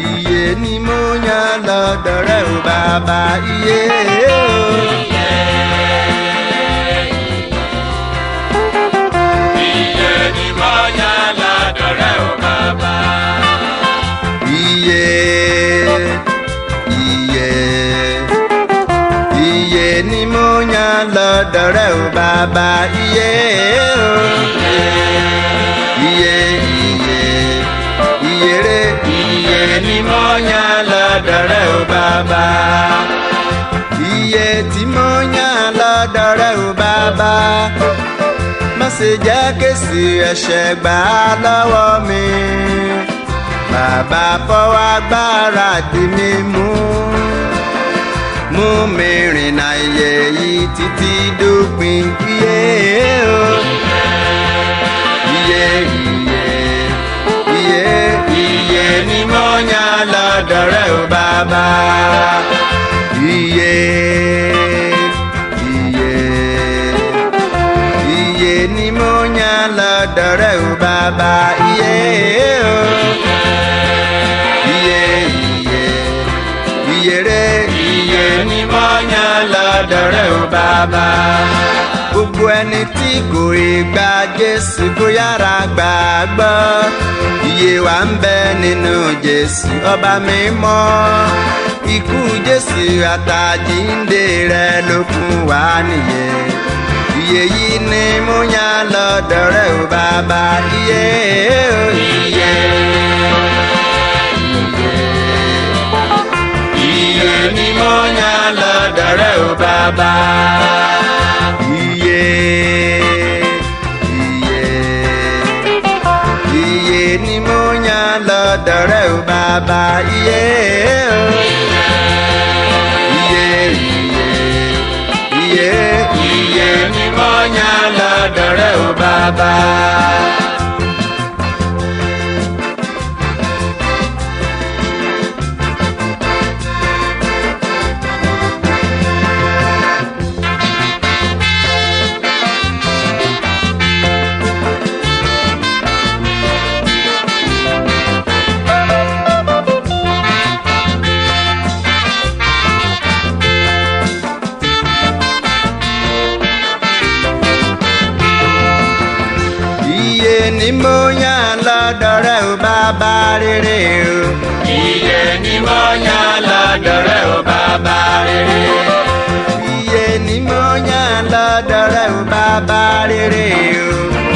C: Iye ni mo yàn lọ́dọ̀ rẹ o bàbá, iye o. Iye ni mo yàn lọ́dọ̀ rẹ o bàbá, iye o. Iye ni mo yàn lọ́dọ̀ rẹ o bàbá. Iye tí mo yàn lọ́dọ̀ rẹ o bàbá. Má ṣe jẹ́ késì ẹ̀ṣẹ̀ gbà lọ́wọ́ mi. Bàbá fọwọ́ agbára dì mí mú mi rìnà iye yìí títí dópin, iye o. Iye ni mo yàn lọ́dọ̀ rẹ o bàbá. Iye ni mo yàn lọ́dọ̀ rẹ o bàbá, iye o. Iye ni mo yàn lọ́dọ̀ rẹ o bàbá. Gbogbo ẹni tí kò gba Jésù kó yára gbàgbọ́. Iye wa ń bẹ nínú Jésù ọba mímọ́. Ikú Jésù àtàjíǹde rẹ̀ ló fún wa nìyè. Iye yìí ni mo yàn lọ́dọ̀ rẹ o bàbá, iye o. Iye ni mo yàn lọ́dọ̀ rẹ o bàbá. Iye ni mo yàn lọ́dọ̀ rẹ o bàbá, iye o. Iye ni mo yàn lọ́dọ̀ rẹ o bàbá. Ni mo yàn lọ́dọ̀ rẹ o bàbá rere o. Iye ni mo yàn lọ́dọ̀ rẹ o bàbá rere. Iye ni mo yàn lọ́dọ̀ rẹ o bàbá rere o.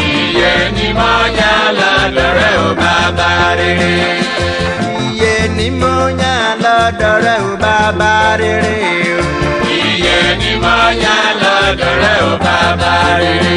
C: Iye ni mo yàn lọ́dọ̀ rẹ o bàbá rere. Iye ni mo yàn lọ́dọ̀ rẹ o bàbá rere o. Iye ni mo yàn lọ́dọ̀ rẹ o bàbá rere.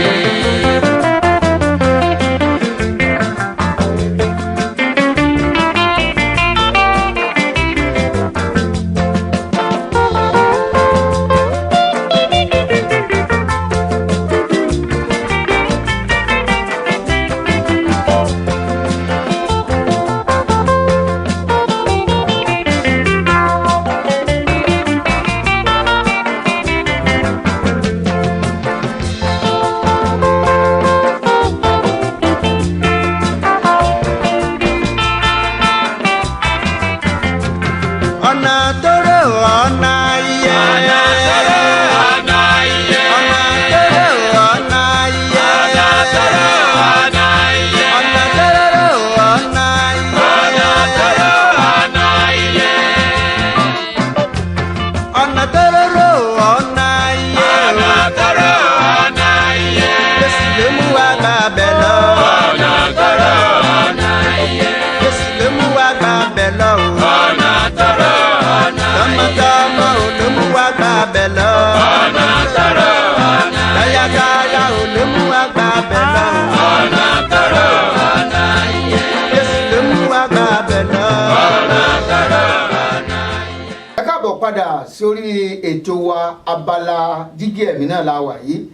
A: padà sórí ètò wa abala jígí ẹ̀mí náà la wà yìí.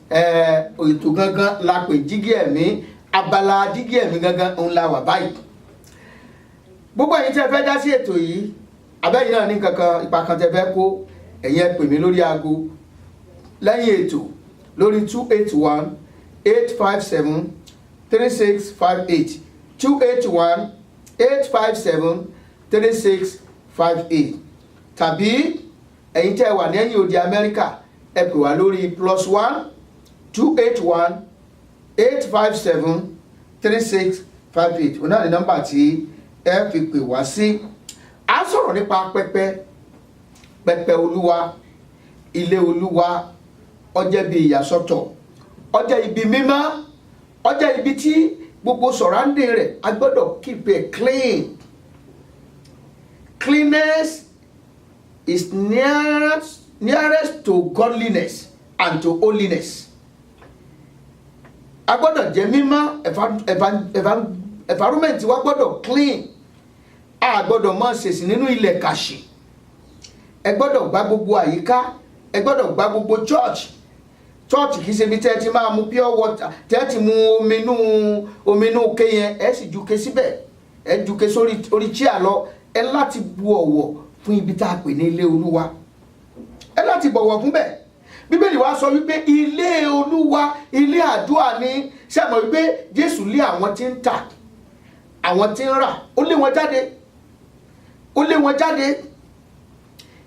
A: Ètò gangan la pè jígí ẹ̀mí, abala jígí ẹ̀mí gangan òun la wà báyìí. Gbogbo ẹ̀yin tẹ́ fẹ́ dá sí ètò yìí, abẹ́yìn náà ní kankan ipa kan tẹ́ fẹ́ kó, ẹ̀yin ẹ pè mí lórí aago lẹ́yìn ètò lórí 281-857-3658 281-857-3658 tàbí ẹ̀yin tẹ́ wà lẹ́yìn òde Amẹ́ríkà ẹ pè wá lórí +1-281-857-3658 òun náà ní nọ́mbà tí ẹ fi pè wá sí. A sọ̀rọ̀ nípa pẹpẹ Olúwa, ilé Olúwa. Ó jẹ́ bí ìyàsọ́tọ̀, ó jẹ́ ibi mímọ́, ó jẹ́ ibi tí gbogbo surrounding rẹ̀ a gbọ́dọ̀ keep it clean. Cleanness is nearest to godliness and to holiness. A gbọ́dọ̀ jẹ́ mímọ́, environment wa gbọ́dọ̀ clean. A gbọ́dọ̀ má ṣèṣì nínú ilẹ̀ kàṣì. Ẹ gbọ́dọ̀ gbá gbogbo àyíká, ẹ gbọ́dọ̀ gbá gbogbo church kìí ṣe bí tẹ́ ti máa mu pure water, tẹ́ ti mu omi inú ke yẹn ẹ sì juke síbẹ̀, ẹ juke sórí chair lọ. Ẹ láti bu ọ̀wọ̀ fún ibi tá a pè ní ilé Olúwa, ẹ láti bọ̀wọ̀ fún bẹ́ẹ̀. Bíbélì wa sọ wípé ilé Olúwa ilé àdúrà ni. Ṣé mọ̀ wípé Jésù lé àwọn tí ń tà, àwọn tí ń rà, ó lé wọn jáde.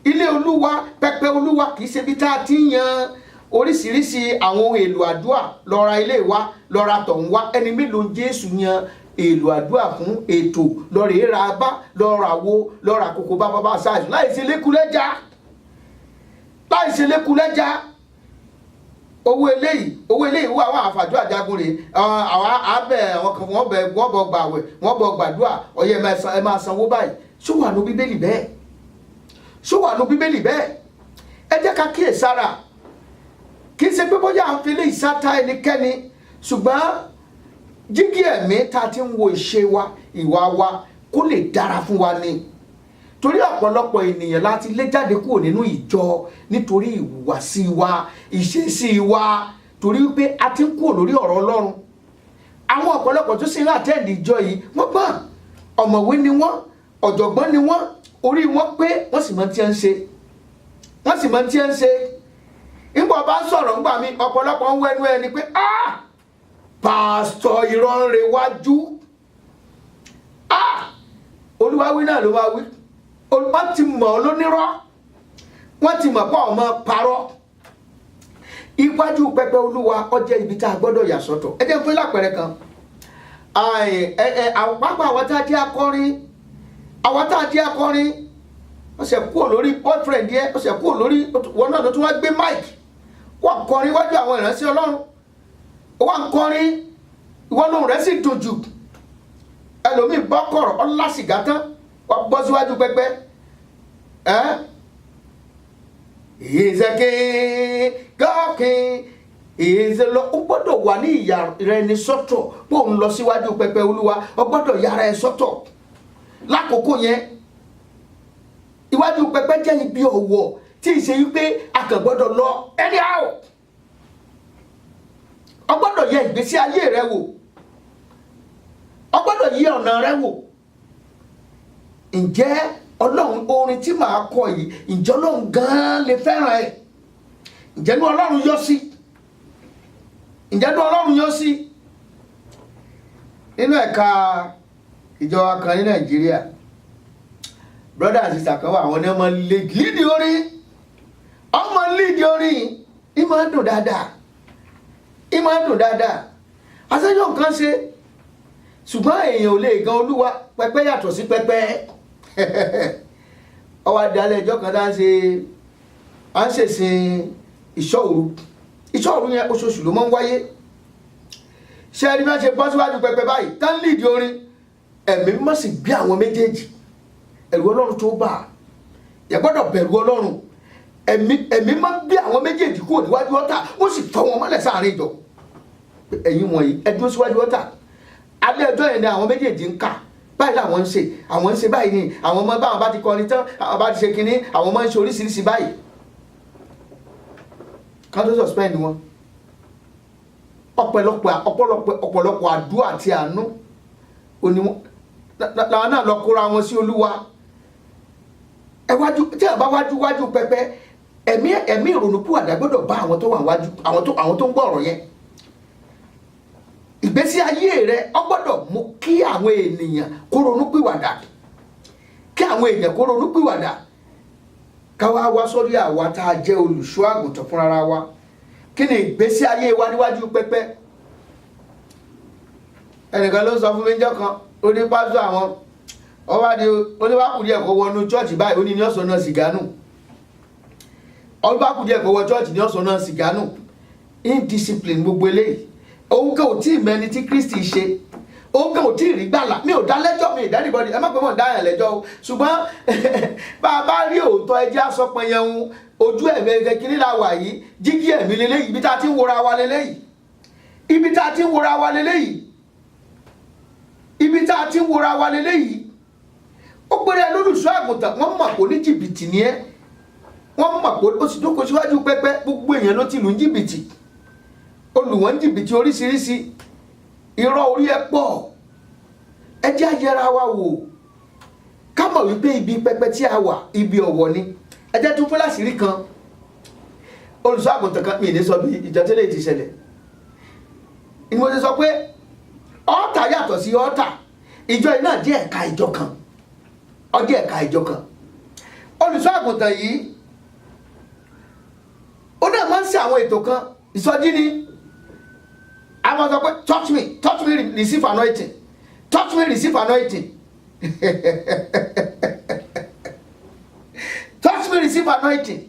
A: Ilé Olúwa, pẹpẹ Olúwa kìí ṣe bí tá a ti ń yan oríṣiríṣi àwọn ohun èlò àdúrà, lọ ra ilé wa, lọ ra tọ̀hún wá. Ẹni mélòó Jésù yan èlò àdúrà fún ètò, lọ rèé ra bá, lọ ra wo, lọ ra kòkó bá ṣáàṣì láì ṣe lékulẹ́já. Owó eléyìí wà wà àfàjọ àjagun rè àwọn abẹ àwọn kan wọ́n bọ gbàwẹ̀, wọ́n bọ gbàdúrà, ọyẹ ẹ máa sanwó báyìí. Ṣó wà ní Bíbélì bẹ́ẹ̀? Ẹ jẹ́ ká kíyèsára. Kì í ṣe pé bóyá à ń fi lè ìsáta ẹnikẹ́ni, ṣùgbọ́n jígí ẹ̀mí tá a ti ń wo ìṣe wa, ìwà wa kó lè dára fún wa ni. Torí ọ̀pọ̀lọpọ̀ ènìyàn láti lé jáde kúrò nínú ìjọ nítorí ìhùwàsí wa, ìṣesí wa, torí wípé a ti ń kúrò lórí ọ̀rọ̀ Ọlọ́run. Àwọn ọ̀pọ̀lọpọ̀ tó sì ń attend ìjọ yìí wọ́n gbọ́n, ọ̀mọ̀wé ni wọ́n, ọ̀jọ̀gbọ́n ni wọ́n, orí wọn pé wọ́n sì mọ̀ tí ń ṣe. Nígbà bá sọ̀rọ̀ ńgbà mi ọ̀pọ̀lọpọ̀ ń wẹ́nu ẹni pé pásítọ̀ irọ́ ń rewájú. Olúwa wí náà ló wá wí. Wọ́n ti mọ̀ lónírọ́, wọ́n ti mọ̀ pé ọmọ parọ́. Iwájú pẹpẹ Olúwa ó jẹ́ ibi tá a gbọ́dọ̀ yà sọ́tọ̀. Ẹ jẹ́ fún lápẹẹrẹ kan. Pápá àwọn tá a jẹ́ akọrin, wọ́n ṣe kúrò lórí boyfriend yẹn, wọ́n ṣe kúrò lórí wọn náà tó tún wá gbé mic, wọ́n kọrin wájú àwọn ìránṣẹ́ Ọlọ́run, wọ́n kọrin, ìwọ́n lóhùn rẹ̀ sì dùn jù. Ẹlòmíì bọ́ kọ̀rọ̀ ọlá sìgá tán, wọ́n bọ́ síwájú pẹpẹ. He's a king, God king, he's a Lord. Ó gbọ́dọ̀ wà ní ìyà rẹ̀ ní sọ́tọ̀ bó ń lọ síwájú pẹpẹ Olúwa, ó gbọ́dọ̀ yára ẹ sọ́tọ̀. Lákòókò yẹn iwájú pẹpẹ jẹ́ ibi ọ̀wọ̀ tí ì ṣe wípé a kàn gbọ́dọ̀ lọ anyhow. O gbọ́dọ̀ yẹ ìgbésí ayé rẹ wò, o gbọ́dọ̀ yẹ ọ̀nà rẹ wò. Ǹjẹ́ Ọlọ́run orin tí màá kọ yìí, ǹjẹ́ Ọlọ́run gan-an lè fẹ́ràn ẹ̀? Ǹjẹ́ inú Ọlọ́run yọ sí? Nínú ẹ̀ka ìjọba kan ní Nàìjíríà, brother and sister kan wà, àwọn ní ọmọ lídì orin, ìmọ̀ ń dùn dáadáa. Aṣẹ́jọ́ nǹkan ṣe, ṣùgbọ́n èèyàn ò lè gan Olúwa. Pẹpẹ yàtọ̀ sí pẹpẹ. Ọwọ́ adalẹ̀ ẹjọ́ kan à ń ṣèsìn ìṣọ́ òru yẹn oṣooṣù ló máa ń wáyé. Ṣé ẹni máa ṣe bọ́ síwájú pẹpẹ báyìí tán lídì orin, ẹ̀mí mímọ́ sì gbé àwọn méjèèjì. Ẹ̀rù Ọlọ́run tó bà, yẹ gbọ́dọ̀ bẹ̀rù Ọlọ́run. Ẹ̀mí máa gbé àwọn méjèèjì kúrò níwájú ọ̀tá, ó sì tọ́ wọn mọ́lẹ̀ sáàrin ìjọ. Ẹ̀yin wọ̀nyí ẹ dúró síwájú ọ̀tá. Alẹ́ ọjọ́ yẹn ni àwọn méjèèjì ń kà báyìí làwọn ń ṣe, àwọn ń ṣe báyìí ni, àwọn ọmọ báwọn bá ti kọrin tán, àwọn bá ti ṣe kinní, àwọn ọmọ ń ṣe oríṣiríṣi báyìí. ká tó suspend wọn. ọ̀pọ̀lọpọ̀ àdúrà àti àánú òní wọn làwọn náà lọ kóra wọn sí Olúwa. ẹ wájú tí ẹ bá wájú pẹpẹ, ẹ̀mí ìrònúpìwàdà gbọ́dọ̀ bá àwọn tó wà wájú, àwọn tó ń gbọ́ ọ̀rọ̀ yẹn. ìgbésí ayé rẹ ó gbọ́dọ̀ mú kí àwọn ènìyàn kó ronúpìwàdà, kí àwọn èèyàn kó ronúpìwàdà. ká wá sórí àwa tá a jẹ́ olùṣọ́ àgùntàn fúnra wa. kí ni ìgbésí ayé wa níwájú pẹpẹ? ẹnìkan ló sọ fún mi níjọ́ kan, ó ní pásítọ̀ àwọn ọwádìí oníwàkùdí ẹ̀kọ́ wọnú chọ́ọ̀chì báyìí, ó ní ọ̀sán náà sìgá nù. ọlọ́bàkùdí ẹ̀kọ́ wọ chọ́ọ̀chì ní ọ̀sán náà sìgá nù. indiscipline gbogbo eléyìí. òun kò tí ì mẹni tí Kristi ṣe, òun kò tí ì rí gbàlà. mi ò dá lẹ́jọ́, mi ì dá anybody, ẹ má pẹ́ mọ̀ dá yàn lẹ́jọ́ o, ṣùgbọ́n bá a bá rí òótọ́ ẹjẹ́ àsọpọ̀ yẹn ń ojú ẹ̀mí kiri la wà yìí, jígí ẹ̀mí lélẹ́yìí, ibi tá a ti ń wora wa lélẹ́yìí, ibi tá a ti ń wora wa lélẹ́yìí, ibi tá a ti ń wora wa lélẹ́yìí. ó pèrè lólùṣọ́ àgùntàn, wọ́n mọ̀ kó ní jìbìtì ni ẹ́, wọ́n mọ̀ kó o sì dókòó síwájú pẹ́pẹ́, gbogbo èèyàn ló ti lù ń jìbìtì, olùwọ́n jìbìtì oríṣiríṣi, irọ́ orí ẹ pọ̀. ẹ jẹ́ àyẹ̀ra wa wò, ká mọ̀ wípé ibi pẹpẹ tí a wà ibi ọ̀wọ̀ ni. ẹ jẹ́ tún fún láṣìírí kan, olùṣọ́ àgùntàn kan, mi ì ní sọ bí ìjọ tẹ́lẹ̀ ti ṣẹlẹ̀. ìmọ̀ ti sọ pé ọ́tà yàtọ̀ sí ọ́tà, ìjọ iná jẹ́ ẹ̀ka ìjọ kan, ọjọ́ ẹ̀ka ìjọ kan. olùṣọ́ àgùntàn yìí ó náà máa ń ṣe àwọn ètò kan, ìsọjí ni. àwọn sọ pé touch me receive anointing, touch me receive anointing. touch me receive anointing.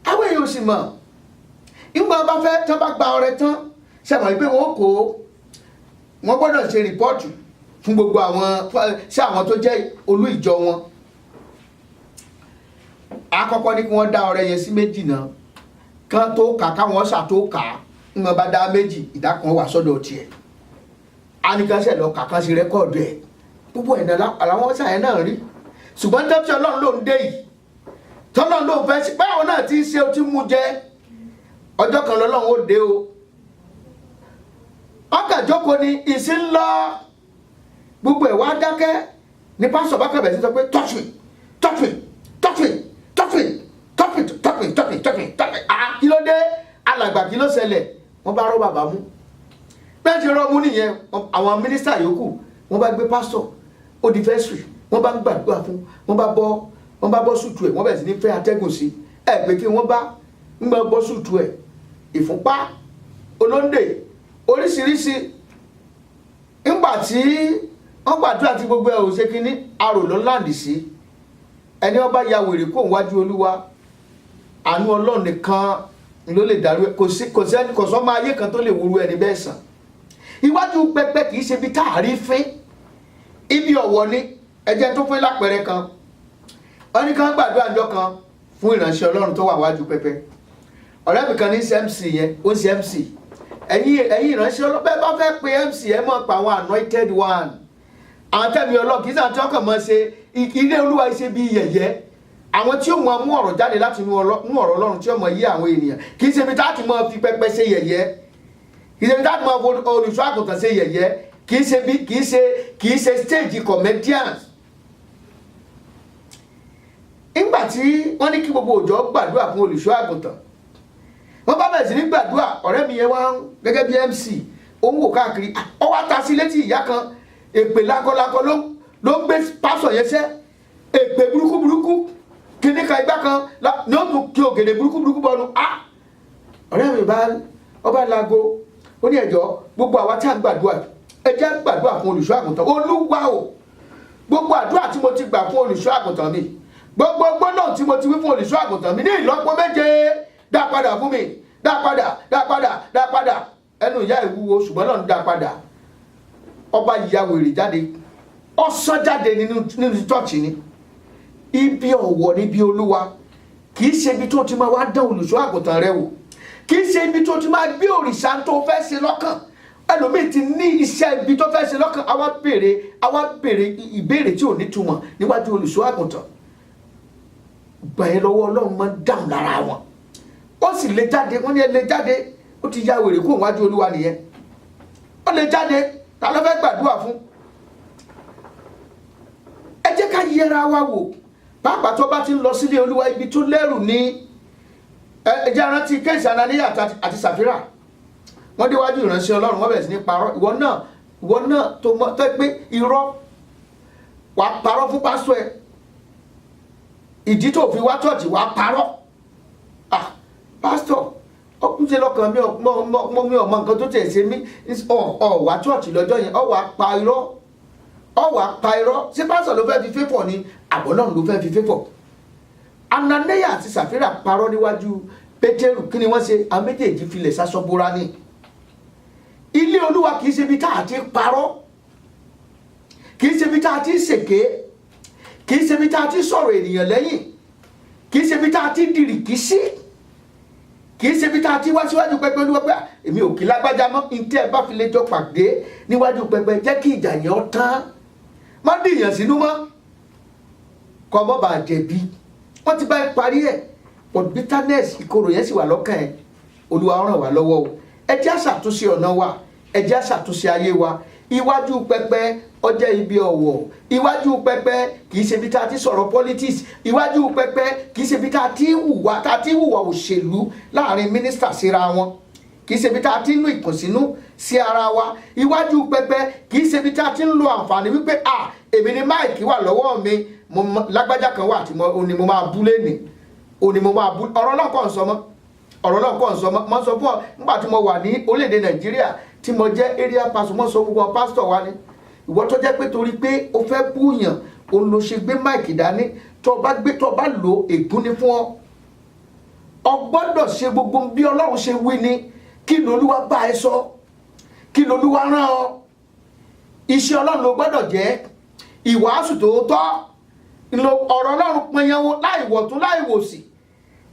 A: àwọn èèyàn ò sì mọ̀, ìgbà bá fẹ́ tán bá gba ọrẹ tán, ṣàmọ̀ pé wọ́n gbọ́dọ̀ ṣe rìpọ́ọ̀tù fún gbogbo àwọn tó jẹ́ olú ìjọ wọn. àkọ́kọ́ ní kí wọ́n dá ọrẹ yẹn sí méjì náà, kán tó kà káwọn ṣàtó kà á, ń wọ́n bá dá méjì, ìdá kan wà sọ́dọ̀ tiẹ̀. anìkanṣẹ́ lọ kàkan sí rẹ́kọ̀dù ẹ̀, gbogbo ẹ̀dá àwọn ṣàyẹn náà rí. ṣùgbọ́n tẹ́tí Ọlọ́run ló ń dé yìí, tọ́lọ́run ló ń fẹ́ sí, báwọn náà ti ṣe, ó ti mú jẹ, ọjọ́ kan lọ́lọ́run ó dé o. ọkà jókòó ni ìsìn lọ, gbogbo ẹ̀ wá dákẹ́ ní pásítọ̀ bá kẹ̀bẹ̀ sí sọ pé touch me, touch me, touch me, touch me, touch me, touch me, touch me, touch me, touch me. kí ló dé? alàgbà kí ló ṣẹlẹ̀? wọ́n bá rọ́ bàbá mú. bẹ́ẹ̀ ti rọ́ mú nìyẹn, àwọn mínísítà yòókù wọ́n bá gbé pásítọ̀ ó di fẹ́sìrì, wọ́n bá ń gbàdúrà fún, wọ́n bá bọ́ sùtù ẹ̀, wọ́n bẹ̀rẹ̀ sí ní fẹ́ atẹ́gùn sí ẹ̀ pé kí wọ́n bá ń bọ́ sùtù ẹ̀, ìfúnpá, olóńdè, oríṣiríṣi. ńgbà tí wọ́n gbàdúrà tí gbogbo ẹ̀ ò ṣe kínní, arò ló láǹdì sí. ẹni wọ́n bá ya wèrè kó wájú Olúwa, àánú Ọlọ́run nìkan ló lè dàrú ẹ, kò sọ́mọ ayé kan tó lè wúru ẹni bẹ́ẹ̀ sàn. iwájú pẹpẹ kì í ṣe ibi tá a rí fín, ibi ọ̀wọ̀ ni. ẹjẹ́ tó fún lápẹẹrẹ kan, wọ́n ní kán gbàdúrà ọjọ́ kan fún ìránṣẹ́ Ọlọ́run tó wà wájú pẹpẹ. ọ̀rẹ́ mi kan ní MC yẹn, ó ń ṣe MC. ẹ̀yin ìránṣẹ́ Ọlọ́run bẹ́ẹ̀ bá fẹ́ pe MC ẹ mọ̀ pa àwọn anointed one, àwọn tẹ̀mí Ọlọ́run kì í sàn tí wọ́n kàn mọ́ ṣe ilé Olúwa ṣe bí yẹ̀yẹ́, àwọn tí ó mọ mú ọ̀rọ̀ jáde láti inú ọ̀rọ̀ Ọlọ́run tí ó mọ yí àwọn ènìyàn, kì í ṣe ibi tá a ti mọ fi pẹpẹ ṣe yẹ̀yẹ́, kì í ṣe ibi tá a ti mọ olùṣọ́ àgùntàn ṣe yẹ̀yẹ́, kì í ṣe stage comedians. nígbà tí wọ́n ní kí gbogbo òjò gbàdúrà fún olùṣọ́ àgùntàn, wọ́n bá bẹ̀rẹ̀ sí ní gbàdúrà. ọ̀rẹ́ mi yẹn wá gẹ́gẹ́ bí MC, ó ń wò káàkiri, ó wá ta sí létí ìyá kan, èpè lákọlákọ ló ń gbé pásọ̀ yẹn sẹ́, èpè burúkú kíní ka igbá kan ní ó tún kí ògèdè burúkú bọ́nu. ọ̀rẹ́ mi ọba lago, ó ní ẹ̀jọ́ gbogbo àwa tí a ń gbàdúrà, ẹ jẹ́ gbàdúrà fún olùṣọ́ àgùntàn. Olúwa o, gbogbo àdúrà tí mo ti gbà fún olùṣọ́ àgùntàn mi, gbogbo gbólóhùn tí mo ti wí fún olùṣọ́ àgùntàn mi ní ìlọ́po méje, dá padà fún mi, dá padà. ẹnu ìyá ìwúwo ṣùgbọ́n náà ń dá padà. ọba ìyá wèrè jáde, ọ̀sán jáde nínú chọ́ọ̀chì ni. ibi ọ̀wọ̀ níbi Olúwa, kì í ṣe ibi tó ti máa wá dán olùṣọ́ àgùntàn rẹ wò, kì í ṣe ibi tó ti máa gbé òrìṣà tó fẹ́ ṣe lọ́kàn. ẹlòmíì ti ní iṣẹ́ ibi tó fẹ́ ṣe lọ́kàn àwa béèrè ìbéèrè tí ò ní túmọ̀ níwájú olùṣọ́ àgùntàn. Gbà yẹn lọ́wọ́ Ọlọ́run máa ń dáhùn lára wọn. Ó sì lè jáde, wọ́n ní ẹ lè jáde, ó ti ya wèrè kó níwájú Olúwa nìyẹn. Ó lè jáde, ta ló fẹ́ gbàdúrà fún? Ẹ jẹ́ ká yẹra wa wò, pàápàá tó bá ti ń lọ sílé Olúwa ibi tó lẹ́rù ní ẹ jẹ́ rántí kéèsì Ananiya àti Sàfírà. Wọ́n déwájú ìránṣẹ́ Ọlọ́run, wọ́n bẹ̀rẹ̀ sí ní parọ́. Ìwọ náà tó mọ̀ tó pé irọ́ wàá parọ́ fún pásítọ̀ ẹ̀. Ìdí tó fi wá chọ́ọ̀chì wàá parọ́. Pásítọ̀ ọkùnrin lọ́kàn mi ọmọ nǹkan tó tẹ̀ ṣe mí wá chọ́ọ̀chì lọ́jọ́ yẹn wàá pa irọ́. Ṣé pásítọ̀ ló fẹ́ fi fẹ́fọ̀ ni àbọ̀ náà ló fẹ́ fi fẹ́fọ̀? Ananiya àti Sàfírà parọ́ níwájú Pétérù. Kí ni wọ́n ṣe? Àwọn méjèèjì filẹ̀ sásọ́bóra ní. Ilé Olúwa kìí ṣe ibi tá a ti parọ́, kìí ṣe ibi tá a ti ṣèké, kìí ṣe ibi tá a ti sọ̀rọ̀ ènìyàn lẹ́yìn, kìí ṣe ibi tá a ti dìrìkì sí, kìí ṣe ibi tá a ti wá síwájú pẹpẹ Olúwa pé èmi ò kí lágbájá mọ́. Ntẹ́ ẹ bá fi lè jọ pàdé níwájú pẹpẹ jẹ́ kí ìjà yẹn ó tán, má dìyàn sínú mọ́ kọ́ mọ́ bá jẹ̀bi. Wọ́n ti bá ẹ parí ẹ̀, but bitterness ìkorò yẹn sì wà lọ́kàn ẹ̀. Olúwa ràn wá lọ́wọ́ o. Ẹ jẹ́ àṣàtúnṣe ọ̀nà wa, ẹ jẹ́ àṣàtúnṣe ayé wa. Iwájú pẹpẹ ó jẹ́ ibi ọ̀wọ̀. Iwájú pẹpẹ kì í ṣe ibi tá a ti sọ̀rọ̀ politics. Iwájú pẹpẹ kì í ṣe ibi tá a ti hùwà òṣèlú láàrin mínísítà síra wọn. Kì í ṣe ibi tá a ti ń lo ìkùnsínú sí ara wa. Iwájú pẹpẹ kì í ṣe ibi tá a ti ń lo àǹfààní wípé èmi ni máìkì wà lọ́wọ́ mi, lágbájá kan wà tí mo máa bú lẹ́nìí. Òní mo máa bú. Ọ̀rọ̀ náà kọ́ ń sọ mọ́. Mo sọ fún ọ nígbà tí mo wà ní orílẹ̀-èdè Nàìjíríà tí mo jẹ́ area pastor, mo sọ gbogbo pásítọ̀ wa ni ìwọ tó jẹ́ pé torí pé o fẹ́ búyàn o lọ ṣe gbé máìkì dání tó bá lò ègún ni fún ọ. O gbọ́dọ̀ ṣe gbogbo bí Ọlọ́run ṣe wí ni. Kí l'Olúwa bá ẹ sọ, kí l'Olúwa rán ọ. Iṣẹ́ Ọlọ́run ló gbọ́dọ̀ jẹ́ ìwàásù tòótọ́. Ọ̀rọ̀ Ọlọ́run pinyanwó láì wọ̀tún láì wòsì,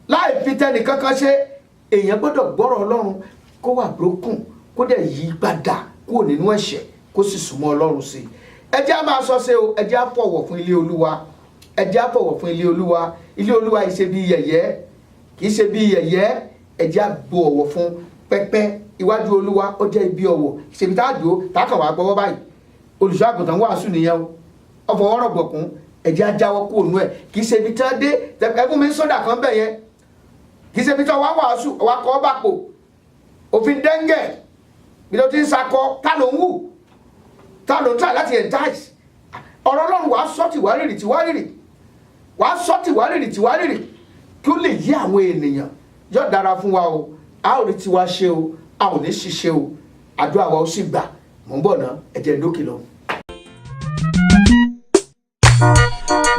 A: láì fi tẹnì kankan ṣe. Èèyàn gbọ́dọ̀ gbọ́rọ̀ Ọlọ́run kó wà broken, kó dẹ̀ yí padà kúrò nínú ẹ̀ṣẹ̀ kó sì súnmọ́ Ọlọ́run sí i. Ẹ jẹ́ á máa sọ ṣe o, ẹ jẹ́ á fọ̀wọ̀ fún ilé Olúwa, ẹ jẹ́ á fọ̀wọ̀ fún ilé Olúwa. Ilé Olúwa yìí ṣe bí yẹ̀yẹ́, kì í ṣe bí yẹ̀yẹ́. Ẹ jẹ́ á bu ọ̀wọ̀ fún pẹpẹ iwájú Olúwa, ó jẹ́ ibi ọ̀wọ̀. Ṣèbí tá a dúró tá a kàn wá gbọ́wọ́ báyìí. Olùṣọ́ àgùntàn wàásù nìyẹn o, ọ̀fọ̀ wọ́rọ̀ gbọ̀kún. Ẹ jẹ́ á jáwọ́ kúrò nú ẹ̀. Kì í ṣe ibi tí wọ́n dé ẹkún mi sọ́dà kan bẹ̀ yẹn. Kì í ṣe ibi tí wọ́n wàásù wá kọ́ bàpò òfin dẹ́ngẹ̀ bí ló ti ń sakọ tá ló ń wù tá ló ń tà láti entice. Ọ̀rọ̀ Ọlọ́run wàá sọ tìwárìrì wàá sọ tìwárìrì kí ó lè yí àwọn ènìyàn. Yóò dára fún wa o, a ò rí tiwa ṣe o, a ò ní ṣiṣẹ́ o, àdúrà wa ó sì gbà. Mò ń bọ̀ ná, ẹ jẹ́ lókè lọ.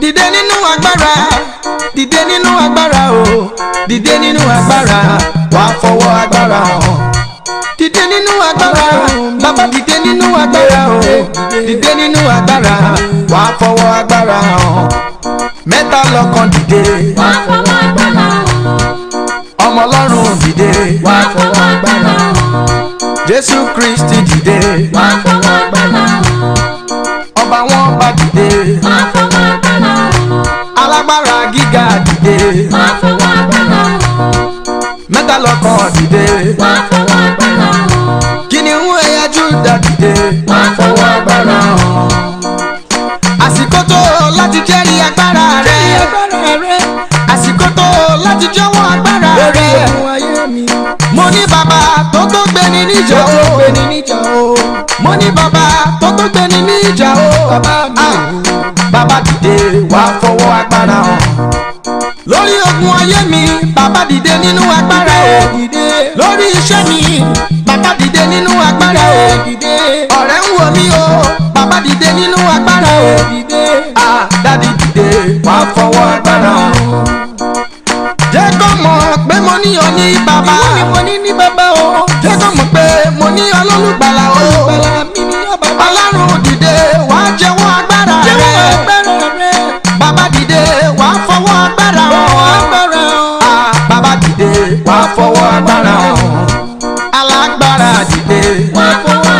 C: Dìde nínú agbára, dìde nínú agbára o, dìde nínú agbára, wàá fọwọ́ agbára hàn. Dìde nínú agbára, bàbá dìde nínú agbára o, dìde nínú agbára, wàá fọwọ́ agbára hàn. Mẹ́ta lọ́kan dìde,
D: wàá fọwọ́ agbára hàn.
C: Ọmọ Ọlọ́run dìde,
D: wàá fọwọ́ agbára hàn.
C: Jésù Kristi dìde,
D: wàá fọwọ́ agbára hàn.
C: Ọba wọn bá dìde,
D: wàá fọwọ́ agbára hàn.
C: Alágbára gíga dìde,
D: wàá fọwọ́ agbára hàn.
C: Mẹ́ta lọ́kan dìde,
D: wàá fọwọ́ agbára hàn.
C: Kìnìún ẹ̀yà Júdà dìde,
D: wàá fọwọ́ agbára hàn.
C: Àsìkò tó láti jẹ́rìí agbára rẹ̀, àsìkò tó láti jọ̀wọ́ agbára rẹ̀. Mo ní bàbá tó gbé ní níjà o, mo ní bàbá tó gbé ní níjà o. Bàbá dìde, wàá fọwọ́ agbára hàn. Lórí ogun ayé mi, bàbá dìde nínú agbára o. Lórí iṣẹ́ mi, bàbá dìde nínú agbára o. Ọ̀rẹ́ ń wò mí o, bàbá dìde nínú agbára o. Dádì dìde, wàá fọwọ́ agbára hàn. Jẹ́ kó mọ̀ pé mo ní ọ ní bàbá. Jẹ́ kó mọ̀ pé mo ní olólùgbàlà o. Ọlọ́run dìde, wàá jẹ́wọ́ agbára rẹ̀. Bàbá dìde, wàá fọwọ́ agbára hàn. Bàbá dìde, wàá fọwọ́ agbára hàn. Alágbára dìde,
D: wàá fọwọ́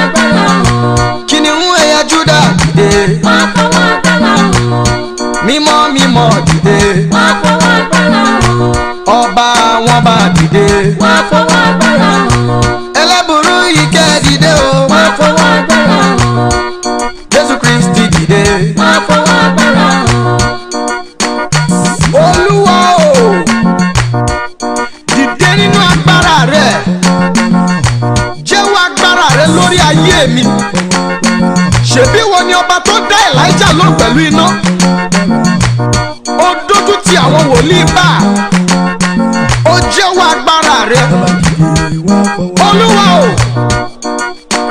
D: wọ́n fọwọ́ agbára hàn.
C: ẹlẹ́bùrú yìí kẹ́ dìde o.
D: wọ́n fọwọ́ agbára hàn.
C: Jésù Kristi dìde.
D: wọ́n fọwọ́ agbára hàn.
C: Olúwa o, dìde nínú agbára rẹ. Jẹ́wọ́ agbára rẹ lórí ayé mi. Ṣebí wo ni ọba tó dá Èlíjà lóhùn pẹ̀lú iná? Ó dójú ti àwọn wòlíì bá. Ó jẹ́wọ́ agbára rẹ. Olúwa o,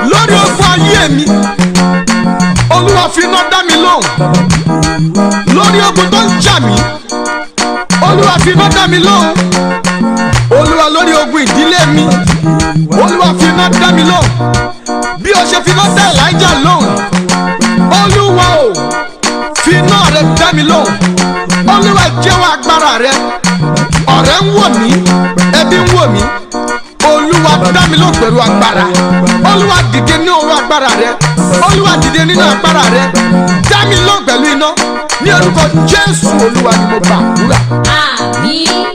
C: lórí ogun ayé mi. Olúwa fi iná dá mi lóhùn. Lórí ogun tó ń jà mí. Olúwa fi iná dá mi lóhùn. Olúwa lórí ogun ìdílé mi. Olúwa fi iná dá mi lóhùn. Bí o ṣe fi iná dá Èlíjà lóhùn. Olúwa o, fi iná rẹ dá mi lóhùn. Olúwa jẹ́wọ́ agbára rẹ. Ọ̀rẹ́ ń wò mí, ẹbí ń wò mí. Olúwa dá mi lóhùn pẹ̀lú agbára. Olúwa dìde ní òru agbára rẹ. Olúwa dìde nínú agbára rẹ. Dá mi lóhùn pẹ̀lú iná. Ní orúkọ Jésù Olúwa ni mo bá àdúrà.
D: àmín.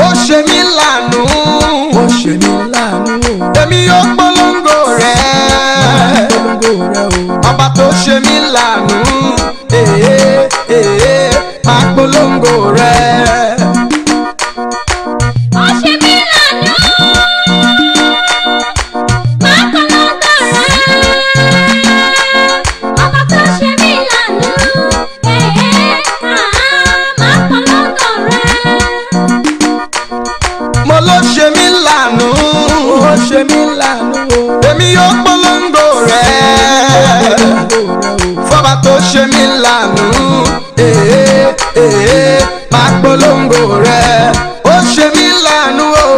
C: Ó ṣe mí láàánú.
E: Ó ṣe mí láàánú o.
C: Èmi yóò polongo rẹ̀.
E: Polongo rẹ o.
C: Ọba tó ṣe mí láàánú. Máa polongo rẹ̀.
D: ó ṣe mí láàánú. máa polongo rẹ̀. ọba tó ṣe mí láàánú. máa polongo rẹ̀.
C: Mo ló ṣe mí láàánú.
E: Ó ṣe mí láàánú o.
C: Èmi yóò polongo rẹ̀. Fọba tó ṣe mí láàánú. Máa polongo rẹ̀. Ó ṣe mí láàánú o.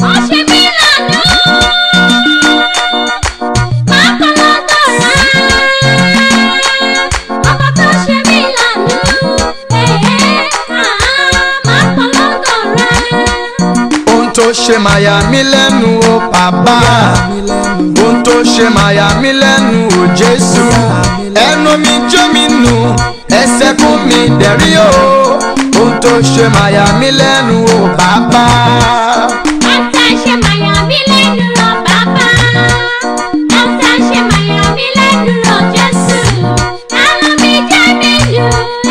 D: ó ṣe mí láàánú. máa polongo rẹ̀. ọba tó ṣe mí láàánú. máa polongo rẹ̀.
C: Ohun tó ṣe máa yà mí lẹ́nu o bàbá.
E: Mi lẹ́nu.
C: Ohun tó ṣe máa yà mí lẹ́nu o Jésù. Ẹnu mi jó mi nù, ẹsẹ̀ kún mi dẹ̀rí o. Ohun tó ṣe máa yà mí lẹ́nu o bàbá.
D: ẹ̀sẹ̀ ṣe máa yà mí lẹ́nu lọ bàbá. ẹ̀sẹ̀ ṣe máa yà mí lẹ́nu lọ Jésù. ẹnu mi jẹ́ mi lù,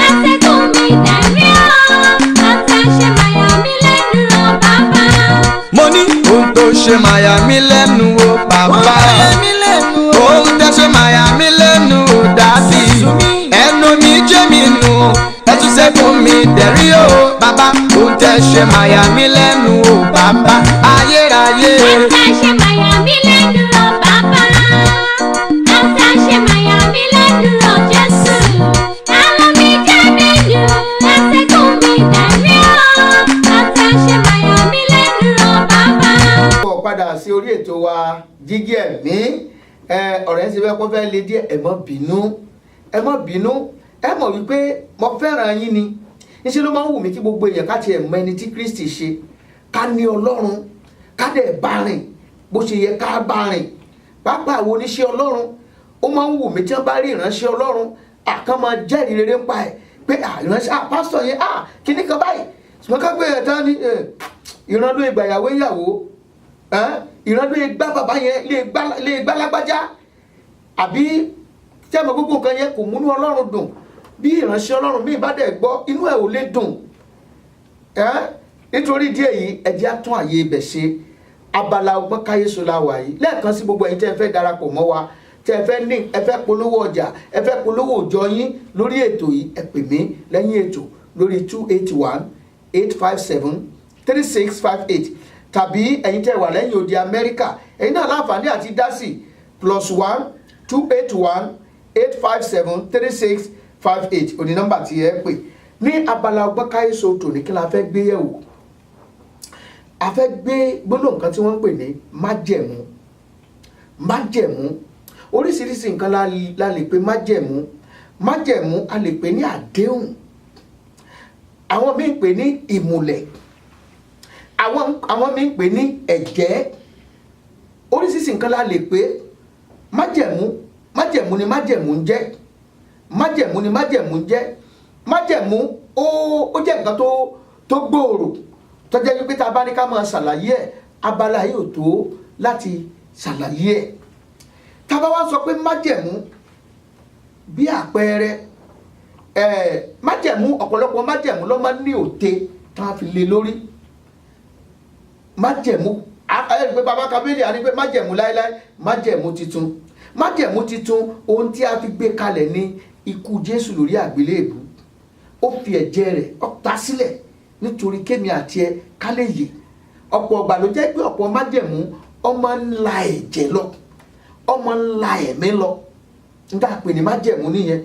D: ẹsẹ̀ kún mi dẹ̀rí o. ẹ̀sẹ̀ ṣe máa yà mí lẹ́nu lọ bàbá.
C: Mo ní ohun tó ṣe máa yà mí lẹ́nu o bàbá.
E: Mi lẹ́nu o.
C: Ohun tó ṣe máa yà mí lẹ́nu o dádì. Ẹnu mi jẹ́ mi nù, ẹtúnṣe fún mi dẹ̀rí o bàbá. Ohun tẹ́ ṣe máa yà mí lẹ́nu o bàbá. Ayérayé.
D: ẹ̀sẹ̀ ṣe máa yà mí lẹ́nu lọ bàbá. ẹ̀sẹ̀ ṣe máa yà mí lẹ́nu lọ Jésù. ẹnu mi jẹ́ mi lù, ẹsẹ̀ kún mi dẹ̀rí o. ẹ̀sẹ̀ ṣe máa yà mí lẹ́nu lọ bàbá.
A: bọ̀ padà sí orí ètò wa Jígí Ẹ̀mí. Ọ̀rẹ́ ṣe fẹ́ kó fẹ́ lé díẹ̀, ẹ má bínú, ẹ má bínú. Ẹ mọ̀ wípé mo fẹ́ràn yín ni. Níṣẹ́ ló máa ń wù mí kí gbogbo èèyàn ká tiẹ̀ mọ ẹni tí Kristi ṣe, ká ní Ọlọ́run, ká dẹ̀ bá rìn bó ṣe yẹ ká bá rìn. Pàápàá àwọn oníṣẹ́ Ọlọ́run, ó máa ń wù mí tí wọ́n bá rí ìránṣẹ́ Ọlọ́run àkàn máa jẹ́rìí rere ń pa ẹ̀ pé ìránṣẹ́ pásítọ̀ yẹn kíní kan báyìí. Ṣùgbọ́n ká gbé ẹ̀ tán ní ìran ló ìgbà ìyàwó ìyàwó, ìran ló ìgbà bàbá yẹn lè gbá lágbájá, àbí tí a mọ̀ gbogbo nǹkan yẹn kò múnú Ọlọ́run dùn. Bí ìránṣẹ́ Ọlọ́run míì bá dẹ̀ gbọ́, inú ẹ̀ ò lè dùn. Nítorí díẹ̀ yìí ẹ jẹ́ á tún àyè ibẹ̀ ṣe. Abala ọgbọ́n káyéṣo la wà yìí. Lẹ́ẹ̀kan sí gbogbo ẹ̀yin tẹ́ ẹ fẹ́ darapọ̀ mọ́ wa, tẹ́ ẹ fẹ́ polówó ọjà, ẹ fẹ́ polówó òjọ yín lórí ètò yìí, ẹ pè mí lẹ́yìn ètò lórí 281-857-3658. Tàbí ẹ̀yin tẹ́ ẹ wà lẹ́yìn odi Amẹ́ríkà, ẹ̀yin náà láǹfààní àti dá sí +1-281-857-3658 òní nọ́mbà tí ẹ pè. Ní abala ọgbọ́n káyéṣo tòní kí la fẹ́ gbé yẹ̀wò. A fẹ́ gbé gbólóhùn kan tí wọ́n ń pè ní májẹ̀mú. Májẹ̀mú, oríṣiríṣi nǹkan la lè pè májẹ̀mú. Májẹ̀mú a lè pè ní àdéhùn, àwọn míì pè ní ìmùlẹ̀, àwọn míì pè ní ẹ̀jẹ́. Oríṣiríṣi nǹkan la lè pè májẹ̀mú. Májẹ̀mú ni májẹ̀mú ń jẹ́. Májẹ̀mú ni májẹ̀mú ń jẹ́. Májẹ̀mú ó jẹ́ nǹkan tó gbòòrò tó jẹ́ wípé tá a bá ní ká máa ṣàlàyé ẹ̀ abala yìí ò tó láti ṣàlàyé ẹ̀. tá a bá wá sọ pé májẹ̀mú bí àpẹẹrẹ májẹ̀mú ọ̀pọ̀lọpọ̀ májẹ̀mú ló máa ń ní òté tá a fi lé lórí. májẹ̀mú pé bàbá kábílì àní pé májẹ̀mú láéláé májẹ̀mú titun. májẹ̀mú titun ohun tí a fi gbé kalẹ̀ ní ikú Jésù lórí àgbélébù. ó fi ẹ̀jẹ̀ rẹ̀ ó ta sílẹ̀ nítorí kémi àti ẹ ká lè yè. ọ̀pọ̀ ọgbà ló jẹ́ pé ọ̀pọ̀ májẹ̀mú ọmọ ńlá ẹ̀jẹ̀ lọ ọmọ ńlá ẹ̀mí lọ nígbà pè ní májẹ̀mú nìyẹn.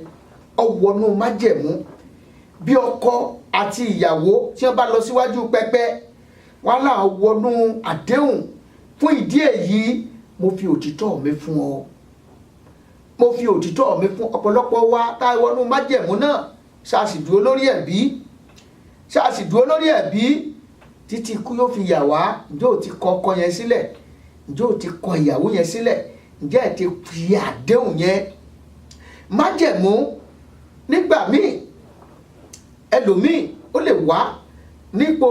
A: ọwọ́nú májẹ̀mú bí ọkọ àti ìyàwó tí wọ́n bá lọ síwájú pẹpẹ wọn là wọnú àdéhùn. fún ìdí èyí mo fi òtítọ́ mi fún ọ. mo fi òtítọ́ mi fún ọ̀pọ̀lọpọ̀ wa tá a wọnú májẹ̀mú náà ṣáàṣì dúró lórí ẹ̀bí ṣáàṣì dúró lórí ẹ̀bí títí ikú yóò fi yà wá. ǹjẹ́ ò ti kọ ọkọ yẹn sílẹ̀? ǹjẹ́ ò ti kọ ìyàwó yẹn sílẹ̀? ǹjẹ́ ẹ̀ ti fi àdéhùn yẹn? májẹ̀mú nígbà míì ẹlòmíì ó lè wá nípò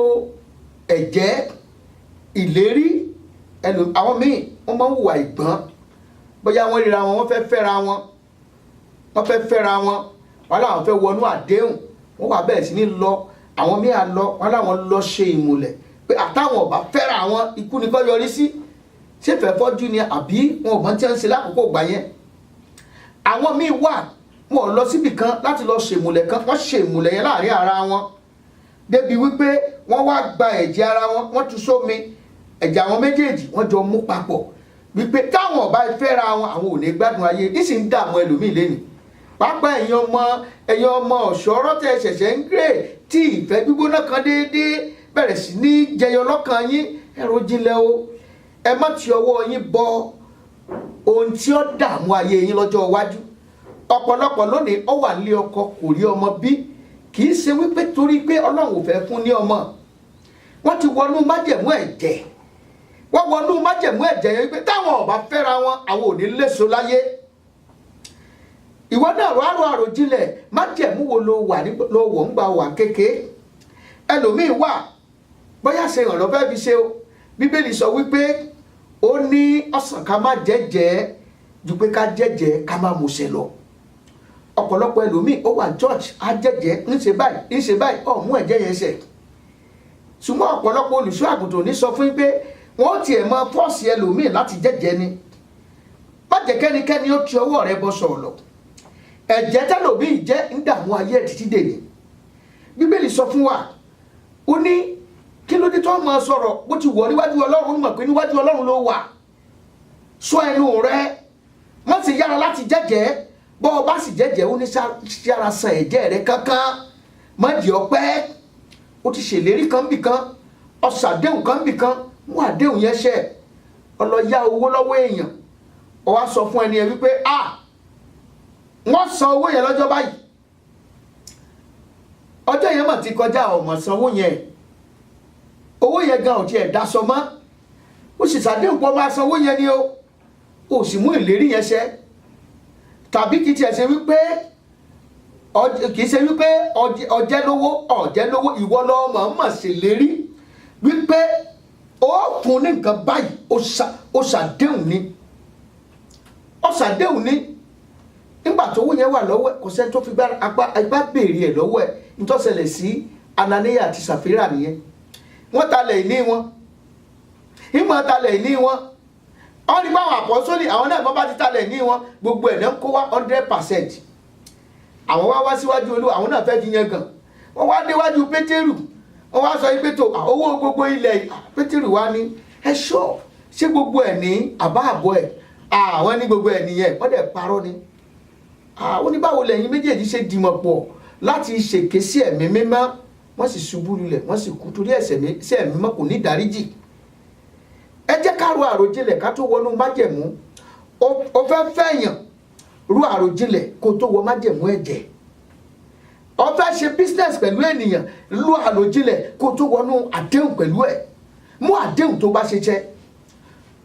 A: ẹ̀jẹ̀ ìlérí. àwọn míì wọ́n máa ń hùwà ìgbọ́n bóyá wọ́n ríra wọn wọ́n fẹ́ fẹ́ra wọn wọ́n láwọn fẹ́ wọnú àdéhùn wọ́n wà bẹ́ẹ̀ sí ní lọ. àwọn míì á lọ wọ́n láwọn lọ ṣe ìmùlẹ̀ pé àtàwọn ọba fẹ́ra wọn ikú ni kó yọrí sí. ṣé fẹ́ fọ́jú ni àbí wọn ò mọ̀ tí wọ́n ń ṣe lákòókò gbà yẹn. àwọn míì wà wọn ò lọ síbì kan láti lọ ṣèmùlẹ̀ kan wọ́n ṣe ìmùlẹ̀ yẹn láàrin ara wọn débi wípé wọ́n wá gba ẹ̀jẹ̀ ara wọn wọ́n tú sómi ẹ̀jẹ̀ àwọn méjèèjì wọ́n jọ mú papọ̀ wípé táwọn ọba fẹ́ra wọn àwọn ò ní gbádùn ayé níṣì ń dààmú ẹlòmíì lẹ́nu. pápá ẹ̀yin ọmọ ọ̀ṣọ́rọ́ tẹ̀ ṣẹ̀ṣẹ̀ ń gbé tí ìfẹ́ gbígbóná kan déédéé bẹ̀rẹ̀ sí ní jẹyọ lọ́kàn yín ẹ ro jinlẹ̀ o. ẹ má ti ọwọ́ yín bọ ohun tí ó dààmú ayé yín lọ́jọ́ iwájú. ọ̀pọ̀lọpọ̀ lónìí ó wà nílé ọkọ kò rí ọmọ bí kì í ṣe wípé torí pé Ọlọ́run ò fẹ́ fún ní ọmọ. wọ́n ti wọnú májẹ̀mú ẹ̀jẹ̀ wọ́n wọnú májẹ̀mú ẹ̀jẹ̀ yẹn wípé táwọn ọba fẹ́ra wọn àwọn ò ní léso láyé. ìwọ náà rọ àròjinlẹ̀ májẹ̀mú wo ló wọ̀ ń gba wà kéke. ẹlòmíín wà bóyá ṣe ìrànlọ́ fẹ́ fi ṣe o. Bíbélì sọ wípé ó ní ọ̀sán ká má jẹ́jẹ́ ju pé ká jẹ́jẹ́ ká má múṣẹ lọ. ọ̀pọ̀lọpọ̀ ẹlòmíín ó wà church á jẹ́jẹ́ ń ṣe báyìí mú ẹ̀jẹ̀ yẹn ṣẹ. ṣùgbọ́n ọ̀pọ̀lọpọ̀ olùṣọ́ àgùntàn ní sọ fún pé wọ́n tiẹ̀ máa fọ́ọ̀sì ẹlòmíín láti jẹ́jẹ́ ni. má jẹ́ kẹ́nikẹ́ni ó ti ọwọ́ rẹ bọ́ sọ̀rọ̀ lọ. ẹ̀jẹ̀ tẹ́lòmíín jẹ́ ń dààmú ayé ẹ̀ títí dèní. Bíbélì sọ fún wa ó ní kí ló dé tó máa sọ̀rọ̀ bó ti wọ̀ níwájú Ọlọ́run mọ̀ pé níwájú Ọlọ́run ló wà. sọ ẹnu rẹ wọ́n ti yára láti jẹ́jẹ́ bọ́ ọ bá sì jẹ́jẹ́ ó ní yára san ẹ̀jẹ̀ rẹ kankan má jẹ́ ọpẹ́. ó ti ṣèlérí kan bì kan ọ̀sàdéhùn kan bì kan mú àdéhùn yẹn ṣẹ. ọlọ́yà owó lọ́wọ́ èèyàn ó wá sọ fún ẹni ẹ wípé wọ́n san owó yẹn lọ́jọ́ báyìí. ọjọ́ yẹn mà ti kọjá ọmọ sanwó yẹn owó yẹn gan ò tiẹ̀ daṣọ mọ́. ó sì ṣàdéhùn pọ̀ máa sanwó yẹn ni ó sì mú ìlérí yẹn ṣẹ. tàbí kì í tiẹ̀ ṣe wípé ọjẹ́ lówó ìwọ lọ́wọ́ mọ̀ ṣèlérí wípé ó fún ní nǹkan báyìí ó ṣàdéhùn ni nígbà tó owó yẹn wà lọ́wọ́ ẹ̀ kò sẹ́ni tó fi agbá béèrè ẹ̀ lọ́wọ́ ẹ̀ nítòsẹ̀lẹ̀ sí Ananiya àti Sàfírà nìyẹn. wọ́n talẹ̀ ìní wọn ìmọ̀ talẹ̀ ìní wọn wọ́n ní báwọn àpọ́sólì àwọn náà bá ti talẹ̀ ìní wọn gbogbo ẹ̀ náà kó wá 100%. àwọn wá síwájú Olúwa àwọn náà fẹ́ fi yẹn gàn wọ́n wá déwájú Pétérù wọ́n wá sọ pé tó owó gbogbo ilẹ̀ Pétérù wá ní ẹ ṣé gbogbo ẹ̀ ní àbọ̀ ẹ̀ àwọn ní gbogbo ẹ̀ nìyẹn wọ́n dẹ̀ parọ́ ni. àwọn oníbàwò lẹ́yìn méjèèjì ṣe dìmọ̀ pọ̀ láti ṣèké sí ẹ̀mí mímọ́ wọ́n sì ṣubú lulẹ̀ wọ́n sì kú torí ẹ̀ṣẹ̀ sí ẹ̀mí mímọ́ kò ní ìdáríjì. ẹ jẹ́ ká ro àròjinlẹ̀ ká tó wọnú májẹ̀mú. o fẹ́ fẹ́yàn ro àròjinlẹ̀ kó tó wọ májẹ̀mú ẹ̀jẹ̀. o fẹ́ ṣe business pẹ̀lú ènìyàn ro àròjinlẹ̀ kó tó wọnú àdéhùn pẹ̀lú ẹ̀ mú àdéhùn tó bá ṣe jẹ́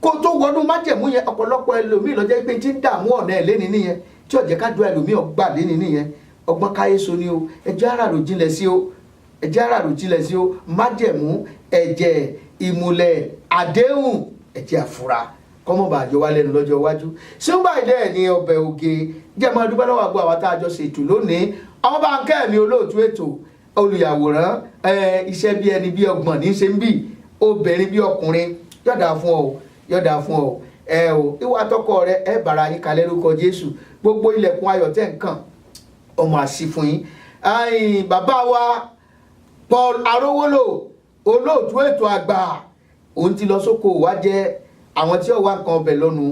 A: kó tó wọnú májẹ̀mú yẹn. ọ̀pọ̀lọpọ̀ ẹlòmíì ló jẹ́ pé tí ń dààmú ọ̀nà ẹ̀ léni nìyẹn tí ó jẹ́ ká dúró ẹlòmíì ọgbà léni nìyẹn ọgbọ́n káyé so ni o ẹjọ́ ara àròjinlẹ̀ sí o ẹ̀jẹ̀ ara rò tilẹ̀ sí o májẹ̀mú ẹ̀jẹ̀ ìmùlẹ̀ àdéhùn ẹ̀jẹ̀ àfúrà kọ́mọ̀ bá yọ wá lẹ́nu lọ́jọ́ iwájú. ṣé ń bá ìdẹ́ ẹ̀ ní ọbẹ̀ oge jẹ́ máa dúpẹ́ lọ́wọ́ àgbo àwọn tá a jọ ṣètò lónìí. àwọn bá ń kẹ́ mi olóòtú ètò olùyàwòrán iṣẹ́ bí ẹni bí ọgbọ̀n ní ṣe ń bì obìnrin bí ọkùnrin yọ̀dà fún ọ yọ̀dà fún ọ o ìwà tọkọ rẹ ẹ bára yín kalẹ̀ lórúkọ Jésù gbogbo ilẹ̀kùn ayọ̀ tẹ̀ ń kàn ọmọ àṣì fún yín. bàbá wa Paul Arówólò olóòtú ètò àgbà òun ti lọ sóko wá jẹ àwọn tí ó wá nǹkan ọbẹ̀ lọ́nu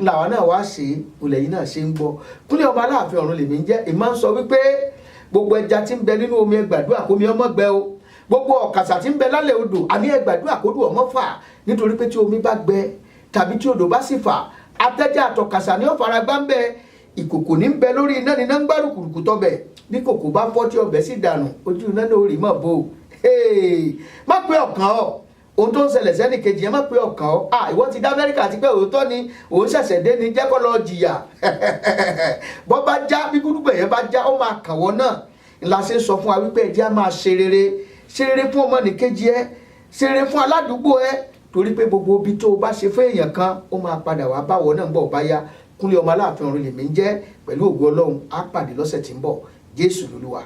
A: làwọn náà wá ṣe olè yìí náà ṣe ń gbọ́. Kúnlé ọmọ Aláàfin ọ̀run lèmi ń jẹ́ ìmọ̀ ń sọ wípé gbogbo ẹja tí ń bẹ nínú omi ẹ gbàdúrà kómi ọmọ gbẹ o gbogbo ọ̀kàṣà tí ń bẹ lálẹ́ odò àní ẹ gbàdúrà kódù ọmọ fà nítorí pé tí omi bá gbẹ tàbí tí odò bá sì fà atẹ́jà àtọ̀kàṣà ní ọ̀fara gbá ń bẹ ìkòkò ní ń bẹ lórí iná ní náà ń gbárùkùrùkù tọ́bẹ̀ bí kòkò bá fọ́ tí ọbẹ̀ sì dànù ojú iná náà ò rí mọ̀ bò má pé ọ̀kan ọ̀ ohun tó ń ṣẹlẹ̀ sẹ́nì kejì ẹ má pé ọ̀kan ọ́ ìwọ ti dá Amẹ́ríkà àti pé òótọ́ ni òun ṣẹ̀ṣẹ̀ dé ni jẹ́ kó lọ jìyà bọ́ bá já bí gúdúgbẹ̀ yẹn bá já ó máa kàn wọ́n náà ńlá ṣe ń sọ fún wa wípé ẹ̀jẹ̀ á máa ṣe rere fún ọmọnìkejì ẹ ṣe rere fún aládùúgbò ẹ torí pé gbogbo ibi tó o bá ṣe fún èèyàn kan ó máa padà wá báwọ̀ náà ń bọ̀ bá yá. Kúnlé ọmọ Aláàfin ọ̀run lèmi ń jẹ́ pẹ̀lú ògo Ọlọ́run á pàdé lọ́sẹ̀ tí ń bọ̀ Jésù lolúwa.